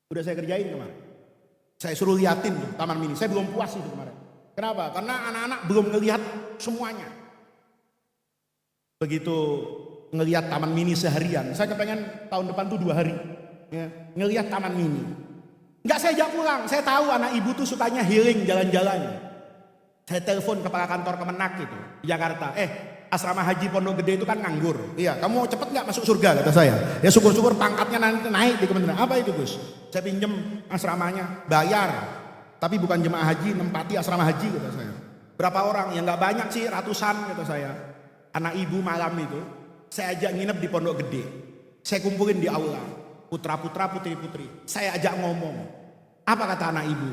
Udah saya kerjain kemarin. Saya suruh liatin tuh Taman Mini. Saya belum puas itu kemarin. Kenapa? Karena anak-anak belum ngelihat semuanya. Begitu ngelihat Taman Mini seharian, saya kepengen tahun depan tuh 2 hari ya, ngelihat Taman Mini. Enggak saya ajak pulang, saya tahu anak ibu tuh sukanya healing jalan-jalan. Saya telepon kepala kantor Kemenak itu di Jakarta, asrama haji Pondok Gede itu kan nganggur. Iya, kamu cepet nggak masuk surga kata saya. Ya syukur-syukur pangkatnya nanti naik di kementerian. Apa itu Gus? Saya pinjem asramanya, bayar. Tapi bukan jemaah haji, nempati asrama haji kata saya. Berapa orang? Ya nggak banyak sih, ratusan kata saya. Anak ibu malam itu saya ajak nginep di Pondok Gede. Saya kumpulin di aula, putra-putra, putri-putri. Saya ajak ngomong. Apa kata anak ibu?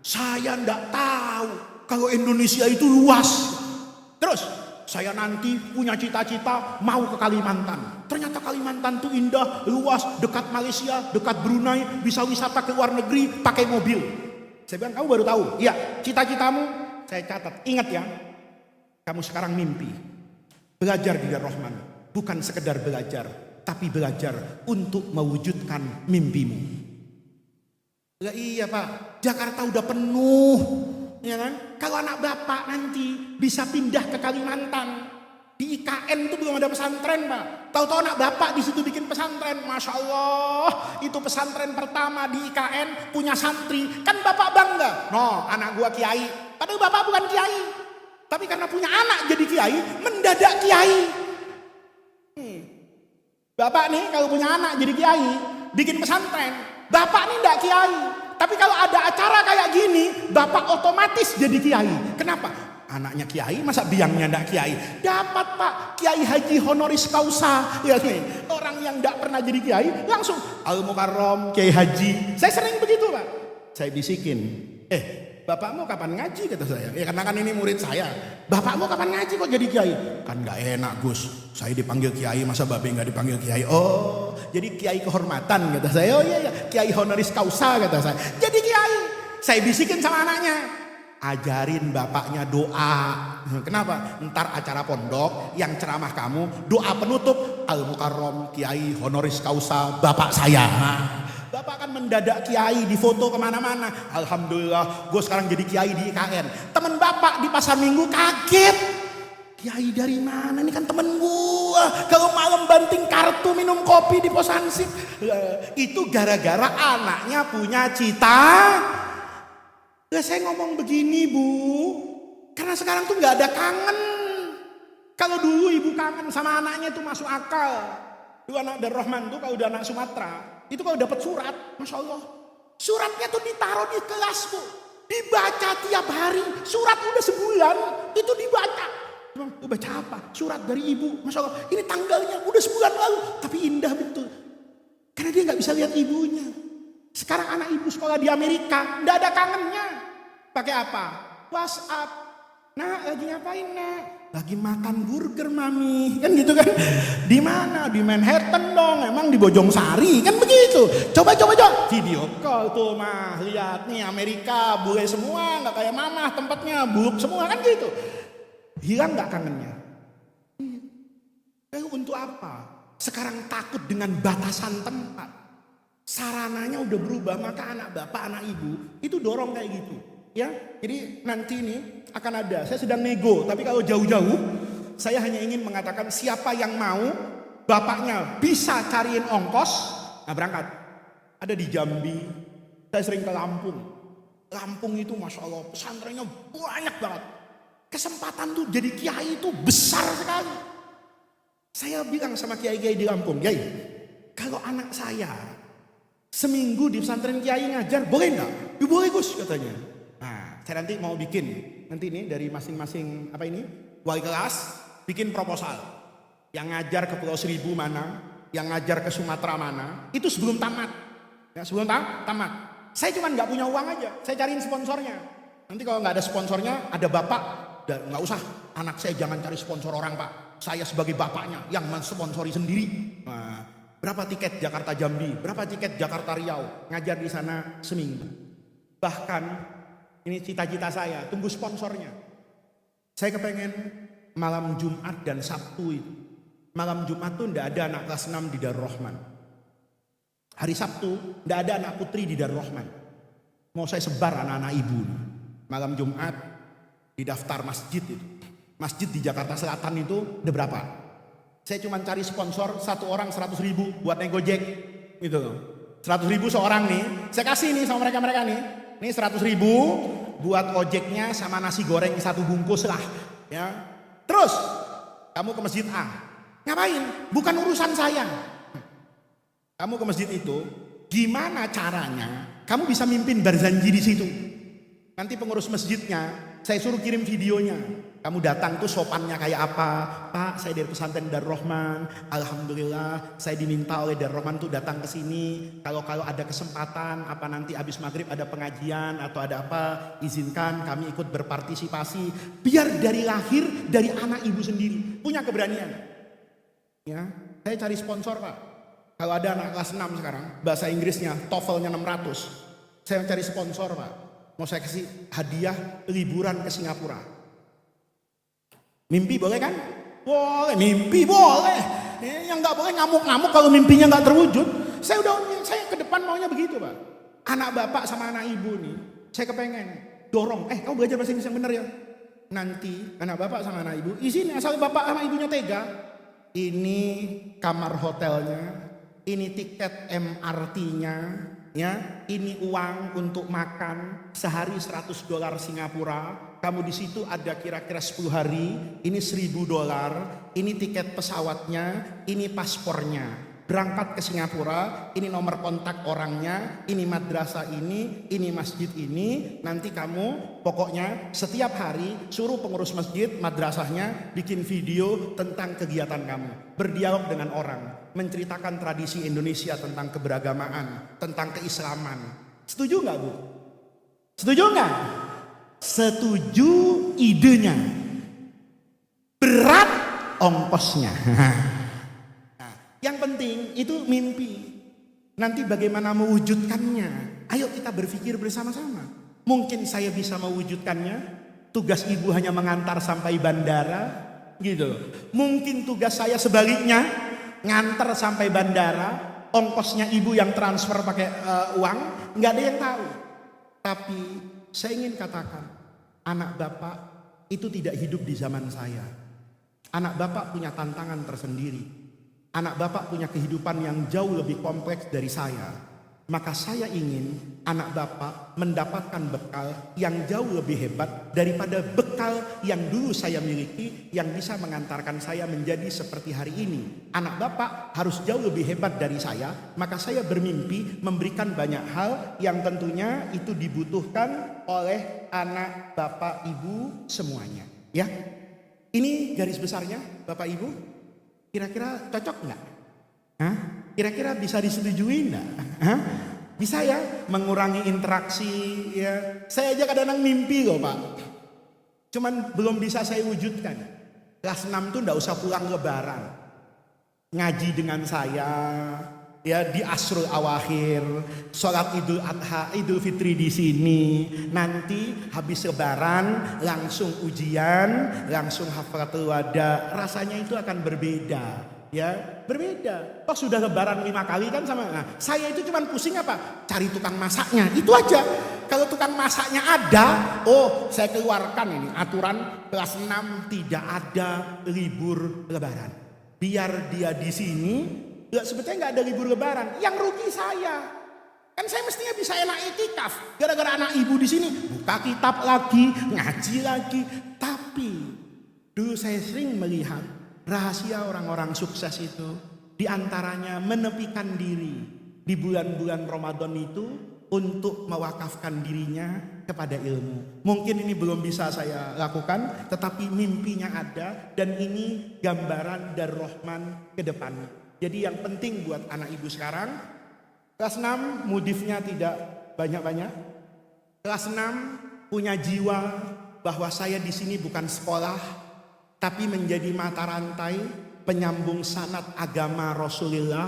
Saya nggak tahu kalau Indonesia itu luas. Terus saya nanti punya cita-cita mau ke Kalimantan. Ternyata Kalimantan itu indah, luas, dekat Malaysia, dekat Brunei, bisa wisata ke luar negeri pakai mobil. Saya bilang kamu baru tahu. Iya, cita-citamu saya catat. Ingat ya, kamu sekarang mimpi. Belajar di Ar-Rahman, bukan sekedar belajar, tapi belajar untuk mewujudkan mimpimu. Ya iya Pak, Jakarta udah penuh, ya kan? Kalau anak bapak nanti bisa pindah ke Kalimantan, di IKN itu belum ada pesantren Pak. Tahu-tahu anak bapak di situ bikin pesantren, masya Allah, itu pesantren pertama di IKN punya santri, kan bapak bangga. No, anak gua kiai, padahal bapak bukan kiai, tapi karena punya anak jadi kiai, mendadak kiai. Bapak nih kalau punya anak jadi kiai, bikin pesantren. Bapak ini enggak kiai, tapi kalau ada acara kayak gini, bapak otomatis jadi kiai. Kenapa? Anaknya kiai, masa biangnya enggak kiai? Dapat Pak, Kiai Haji honoris causa. Ya nih, orang yang enggak pernah jadi kiai, langsung Al-Mukarram, Kiai Haji. Saya sering begitu Pak. Saya bisikin, bapakmu kapan ngaji kata saya. Ya karena kan ini murid saya. Bapakmu kapan ngaji kok jadi kiai? Kan enggak enak Gus, saya dipanggil kiai, masa babe enggak dipanggil kiai? Oh, jadi kiai kehormatan kata saya. Oh iya, Kiai honoris causa kata saya. Jadi kiai. Saya bisikin sama anaknya. ajarin bapaknya doa. Kenapa? Ntar acara pondok yang ceramah kamu, doa penutup Al Mukarrom Kiai Honoris Causa bapak saya. Bapak kan mendadak kiai, di foto kemana-mana. Alhamdulillah gue sekarang jadi kiai di IKN. Temen bapak di pasar minggu kaget, kiai dari mana? Ini kan temen gue. Kalau malam banting kartu minum kopi di pos ansip. Itu gara-gara anaknya punya cita. Lah saya ngomong begini bu, karena sekarang tuh nggak ada kangen. Kalau dulu ibu kangen sama anaknya tuh masuk akal. Dulu anak Darrohman tuh kalau udah anak Sumatera, itu kalau dapat surat, masya Allah, suratnya tuh ditaruh di kelas bu, dibaca tiap hari. Surat udah sebulan itu dibaca. Bang, baca apa? Surat dari ibu, masya Allah. Ini tanggalnya udah sebulan lalu, tapi indah betul. Karena dia nggak bisa lihat ibunya. Sekarang anak ibu sekolah di Amerika, nggak ada kangennya. Pakai apa? WhatsApp. Nah, lagi ngapain nak? Lagi makan burger mami, kan gitu kan? Di mana? Di Manhattan dong. Emang di Bojong Sari, kan begitu. Coba. Video call tuh mah, lihat nih Amerika, bule semua, nggak kayak mama tempatnya, buluk semua kan gitu. Hilang nggak kangennya? Lalu untuk apa? Sekarang takut dengan batasan tempat. Sarananya udah berubah, maka anak bapak, anak ibu itu dorong kayak gitu. Ya, jadi nanti ini akan ada. Saya sedang nego, tapi kalau jauh-jauh, saya hanya ingin mengatakan siapa yang mau bapaknya bisa cariin ongkos, nah berangkat. Ada di Jambi, saya sering ke Lampung. Lampung itu masya Allah pesantrennya banyak banget. Kesempatan tuh jadi kiai itu besar sekali. Saya bilang sama kiai-kiai di Lampung, kiai, kalau anak saya seminggu di pesantren kiai ngajar, boleh nggak? Ya boleh Gus katanya. Nah, saya nanti mau bikin nanti ini dari masing-masing apa ini wali kelas bikin proposal. Yang ngajar ke Pulau Seribu mana, yang ngajar ke Sumatera mana, itu sebelum tamat. Ya, sebelum tamat. Saya cuma nggak punya uang aja, saya cariin sponsornya. Nanti kalau nggak ada sponsornya, ada bapak, nggak usah. Anak saya jangan cari sponsor orang pak. Saya sebagai bapaknya yang mensponsori sendiri. Nah, berapa tiket Jakarta Jambi, berapa tiket Jakarta Riau, ngajar di sana seminggu. Bahkan ini cita-cita saya, tunggu sponsornya. Saya kepengen malam Jumat dan Sabtu itu. Malam Jumat tuh ndak ada anak kelas 6 di Darrohman. Hari Sabtu ndak ada anak putri di Darrohman. Mau saya sebar anak-anak ibu. Malam Jumat di daftar masjid itu. Masjid di Jakarta Selatan itu udah berapa? Saya cuma cari sponsor satu orang 100.000 buat naik Gojek gitu loh. 100.000 seorang nih, saya kasih nih sama mereka nih. Nih 100.000 buat ojeknya sama nasi goreng satu bungkus lah, ya. Terus kamu ke masjid A, ngapain? Bukan urusan saya. Kamu ke masjid itu, gimana caranya? Kamu bisa mimpin barzanji di situ. Nanti pengurus masjidnya, saya suruh kirim videonya. Kamu datang tuh sopannya kayak apa? Pak, saya dari pesantren Darrohman. Alhamdulillah, saya diminta oleh Darrohman tuh datang ke sini. Kalau ada kesempatan, apa nanti habis maghrib ada pengajian atau ada apa, izinkan kami ikut berpartisipasi. Biar dari lahir dari anak ibu sendiri punya keberanian. Ya, saya cari sponsor pak. Kalau ada anak kelas 6 sekarang, bahasa Inggrisnya TOEFL-nya 600. Saya cari sponsor pak. Mau saya kasih hadiah liburan ke Singapura. Mimpi boleh kan? Boleh, mimpi boleh. Yang nggak boleh ngamuk-ngamuk kalau mimpinya nggak terwujud. Saya ke depan maunya begitu pak. Anak bapak sama anak ibu nih, saya kepengen dorong. Kamu belajar bahasa Inggris yang benar ya. Nanti anak bapak sama anak ibu, izin asal bapak sama ibunya tega. Ini kamar hotelnya, ini tiket MRT-nya, ya, ini uang untuk makan sehari $100 Singapura. Kamu di situ ada kira-kira 10 hari, ini $1.000, ini tiket pesawatnya, ini paspornya. Berangkat ke Singapura, ini nomor kontak orangnya, ini madrasah ini masjid ini. Nanti kamu pokoknya setiap hari suruh pengurus masjid, madrasahnya bikin video tentang kegiatan kamu. Berdialog dengan orang, menceritakan tradisi Indonesia tentang keberagamaan, tentang keislaman. Setuju nggak bu? Setuju nggak? Setuju idenya, berat ongkosnya. Nah, yang penting itu mimpi. Nanti bagaimana mewujudkannya? Ayo kita berpikir bersama-sama. Mungkin saya bisa mewujudkannya. Tugas ibu hanya mengantar sampai bandara, gitu. Mungkin tugas saya sebaliknya, ngantar sampai bandara, ongkosnya ibu yang transfer pakai uang, nggak ada yang tahu. Tapi saya ingin katakan, anak bapak itu tidak hidup di zaman saya. Anak bapak punya tantangan tersendiri. Anak bapak punya kehidupan yang jauh lebih kompleks dari saya. Maka saya ingin anak bapak mendapatkan bekal yang jauh lebih hebat daripada bekal yang dulu saya miliki, yang bisa mengantarkan saya menjadi seperti hari ini. Anak bapak harus jauh lebih hebat dari saya, maka saya bermimpi memberikan banyak hal yang tentunya itu dibutuhkan oleh anak bapak ibu semuanya. Ya, ini garis besarnya bapak ibu. Kira-kira cocok nggak? Hah? Kira-kira bisa disetujui enggak? Bisa ya mengurangi interaksi ya. Saya aja kadang-kadang mimpi loh Pak. Cuman belum bisa saya wujudkan. Kelas 6 tuh enggak usah pulang lebaran. Ngaji dengan saya ya di Asrul Awakhir, sholat Idul Adha, Idul Fitri di sini. Nanti habis lebaran langsung ujian, langsung hafalatul wada. Rasanya itu akan berbeda. Ya berbeda. Toh sudah lebaran 5 kali kan sama. Nah, saya itu cuman pusing apa? Cari tukang masaknya. Itu aja. Kalau tukang masaknya ada, oh saya keluarkan ini aturan kelas 6 tidak ada libur lebaran. Biar dia di sini, sebetulnya nggak ada libur lebaran. Yang rugi saya. Kan saya mestinya bisa enak itikaf. Gara-gara anak ibu di sini buka kitab lagi, ngaji lagi. Tapi dulu saya sering melihat rahasia orang-orang sukses itu diantaranya menepikan diri di bulan-bulan Ramadan itu untuk mewakafkan dirinya kepada ilmu. Mungkin ini belum bisa saya lakukan, tetapi mimpinya ada dan ini gambaran dari Rahman ke depan. Jadi yang penting buat anak ibu sekarang, kelas 6 mudifnya tidak banyak-banyak. Kelas 6 punya jiwa bahwa saya di sini bukan sekolah, tapi menjadi mata rantai penyambung sanad agama Rasulullah,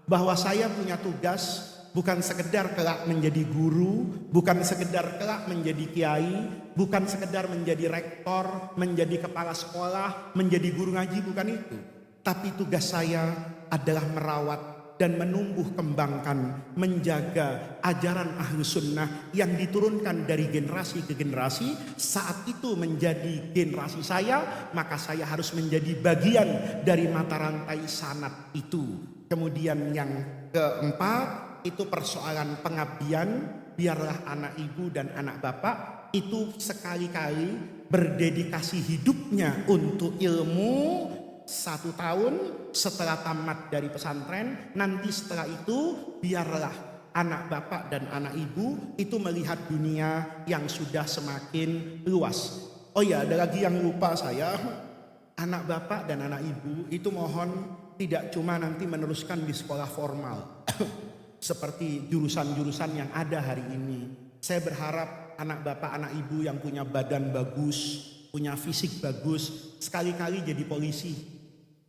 bahwa saya punya tugas bukan sekedar kelak menjadi guru, bukan sekedar kelak menjadi kiai, bukan sekedar menjadi rektor, menjadi kepala sekolah, menjadi guru ngaji, bukan itu. Tapi tugas saya adalah merawat dan menumbuh kembangkan, menjaga ajaran Ahlus Sunnah yang diturunkan dari generasi ke generasi. Saat itu menjadi generasi saya, maka saya harus menjadi bagian dari mata rantai sanad itu. Kemudian yang keempat itu persoalan pengabdian. Biarlah anak ibu dan anak bapak itu sekali-kali berdedikasi hidupnya untuk ilmu. 1 tahun setelah tamat dari pesantren, nanti setelah itu biarlah anak bapak dan anak ibu itu melihat dunia yang sudah semakin luas. Oh ya, ada lagi yang lupa saya. Anak bapak dan anak ibu itu mohon tidak cuma nanti meneruskan di sekolah formal seperti jurusan-jurusan yang ada hari ini. Saya berharap anak bapak, anak ibu yang punya badan bagus, punya fisik bagus, sekali-kali jadi polisi,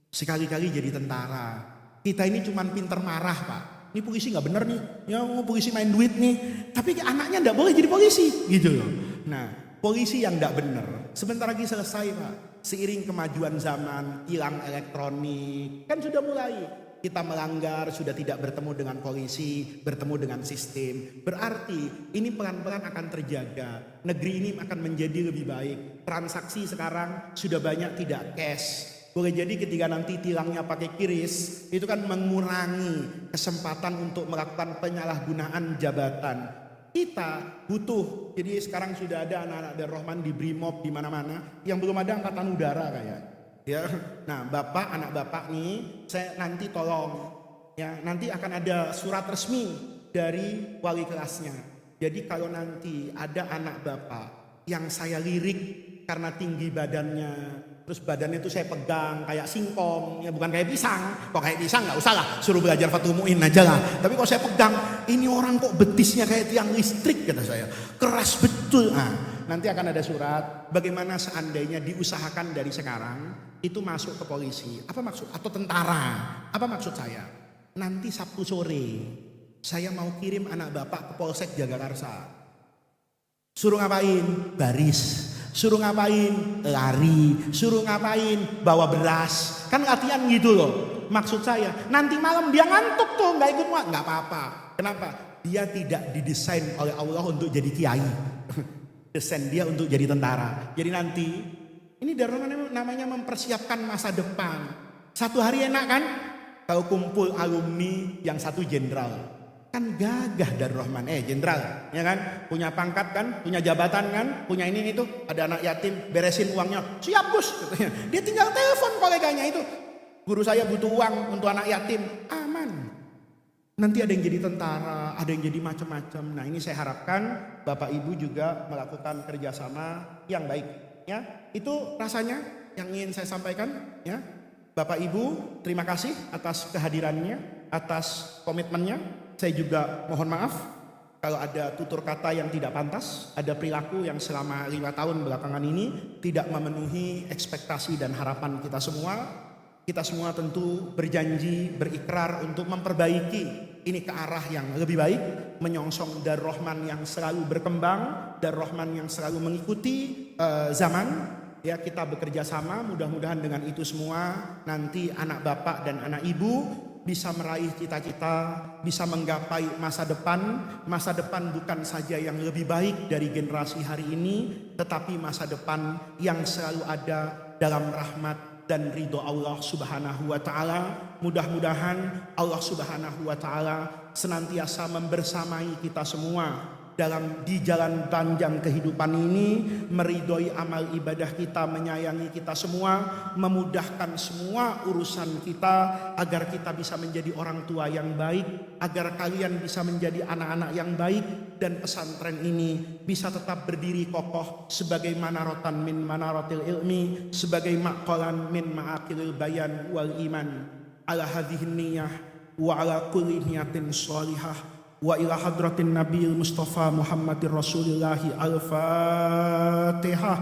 sekali-kali jadi tentara. Kita ini cuman pinter marah Pak. Ini polisi nggak bener nih, ya mau polisi main duit nih. Tapi anaknya nggak boleh jadi polisi, gitu loh. Nah, polisi yang nggak bener, sebentar lagi selesai Pak. Seiring kemajuan zaman, tilang elektronik, kan sudah mulai. Kita melanggar, sudah tidak bertemu dengan polisi, bertemu dengan sistem. Berarti ini pelan-pelan akan terjaga. Negeri ini akan menjadi lebih baik. Transaksi sekarang sudah banyak tidak cash. Boleh jadi ketika nanti tilangnya pakai QRIS, itu kan mengurangi kesempatan untuk melakukan penyalahgunaan jabatan. Kita butuh, jadi sekarang sudah ada anak-anak dari Rahman di Brimob di mana-mana, yang belum ada angkatan udara kayak. Ya, nah bapak, anak bapak nih, saya nanti tolong, ya nanti akan ada surat resmi dari wali kelasnya. Jadi kalau nanti ada anak bapak yang saya lirik karena tinggi badannya, terus badannya itu saya pegang kayak singkong, ya bukan kayak pisang. Kok kayak pisang nggak usah lah, suruh belajar Fathul Mu'in aja lah. Tapi kalau saya pegang, ini orang kok betisnya kayak tiang listrik kata saya, keras betul. Nah, nanti akan ada surat. Bagaimana seandainya diusahakan dari sekarang itu masuk ke polisi? Apa maksud? Atau tentara? Apa maksud saya? Nanti Sabtu sore saya mau kirim anak bapak ke Polsek Jagakarsa. Suruh ngapain? Baris. Suruh ngapain? Lari. Suruh ngapain? Bawa beras. Kan latihan gitu loh. Maksud saya, nanti malam dia ngantuk tuh, nggak ikut nggak apa-apa. Kenapa? Dia tidak didesain oleh Allah untuk jadi kiai. Desain dia untuk jadi tentara. Jadi nanti, ini Darul Rahman namanya mempersiapkan masa depan. Satu hari enak kan? Kalau kumpul alumni yang satu jenderal. Kan gagah Darul Rahman, jenderal, ya kan, punya pangkat kan, punya jabatan kan, punya ini itu, ada anak yatim, beresin uangnya, siap Gus, katanya. Dia tinggal telepon koleganya itu, guru saya butuh uang untuk anak yatim, aman. Nanti ada yang jadi tentara, ada yang jadi macam-macam. Nah ini saya harapkan Bapak Ibu juga melakukan kerjasama yang baik, ya. Itu rasanya yang ingin saya sampaikan, ya. Bapak Ibu terima kasih atas kehadirannya, atas komitmennya. Saya juga mohon maaf kalau ada tutur kata yang tidak pantas, ada perilaku yang selama 5 tahun belakangan ini tidak memenuhi ekspektasi dan harapan kita semua. Kita semua tentu berjanji, berikrar untuk memperbaiki ini ke arah yang lebih baik, menyongsong Darul Rahman yang selalu berkembang, Darul Rahman yang selalu mengikuti zaman. Ya, kita bekerja sama, mudah-mudahan dengan itu semua nanti anak bapak dan anak ibu bisa meraih cita-cita, bisa menggapai masa depan bukan saja yang lebih baik dari generasi hari ini, tetapi masa depan yang selalu ada dalam rahmat dan ridho Allah Subhanahu wa Ta'ala. Mudah-mudahan Allah Subhanahu wa Ta'ala senantiasa membersamai kita semua di jalan panjang kehidupan ini, meridhoi amal ibadah kita, menyayangi kita semua, memudahkan semua urusan kita agar kita bisa menjadi orang tua yang baik, agar kalian bisa menjadi anak-anak yang baik, dan pesantren ini bisa tetap berdiri kokoh sebagai manaratan min manaratil ilmi, sebagai maqalan min ma'akilil bayan wal iman. Ala hadhihin niyah wa ala kulli niyatin sholihah. Wa ila hadratin Nabiil Mustafa Muhammadir Rasulillahi Al-Fatihah.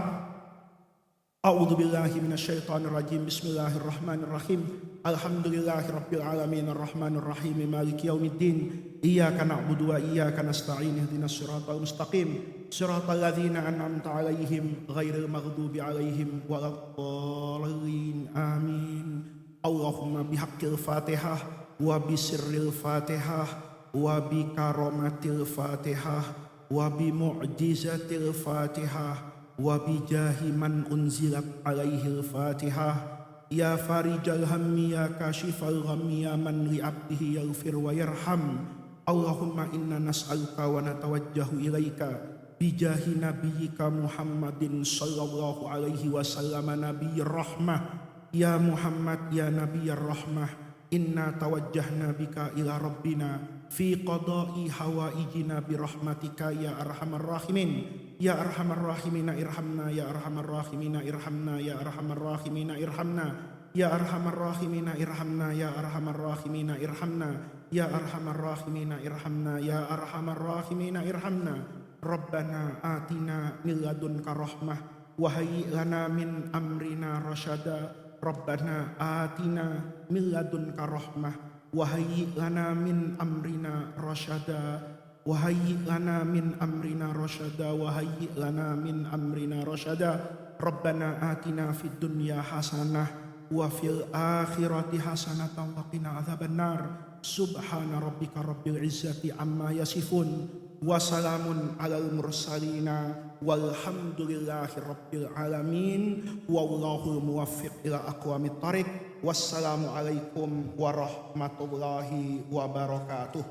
A'udzu billahi minasyaitonir rajim. Bismillahirrahmanirrahim. Alhamdulillahi rabbil alamin arrahmanir rahim maliki yaumiddin. Iyyaka na'budu wa iyyaka nasta'in ihdinas siratal mustaqim. Siratal ladzina an'amta 'alaihim ghairil maghdubi 'alaihim waladdallin. Amin. Allahumma bihaqqil Fatihah wa bisirril Fatihah wa bi karomatil Fatihah wa bi mu'jizatil Fatihah wa bi jahi man unzilat alaihil Fatihah. Ya farijal hammi ya kashifal ghammi ya man li abdihi yaghfir wa yarham. Allahumma inna nas'aluka wa natawajjahu ilaika bi jahi nabiyyika Muhammadin sallallahu alaihi wasallam nabiyyir rahmah. Ya Muhammad ya nabiyyir rahmah, inna tawajjahna bika ila rabbina fi qada'i hawaijina birahmatika ya arhamar rahimin. Ya arhamar rahimina irhamna, ya arhamar rahimina irhamna, ya arhamar rahimina irhamna, ya arhamar rahimina irhamna, ya arhamar rahimina irhamna, ya arhamar rahimina irhamna, ya arhamar rahimina irhamna. Rabbana atina min ladunka rahmah wa hayyi lana min amrina rasyada. Rabbana atina min ladunka rahmah wa hayyi lana min amrina rasyada, wa hayyi lana min amrina rasyada, wa hayyi lana min amrina rasyada. Rabbana atina fid dunya hasanah wa fil akhirati hasanatan wa qina adzabannar. Subhana rabbika rabbil izzati amma yasifun wa salamun alal mursalina walhamdulillahi rabbil alamin. Wallahul muwaffiq ila aqwamit thariq. Wassalamualaikum warahmatullahi wabarakatuh.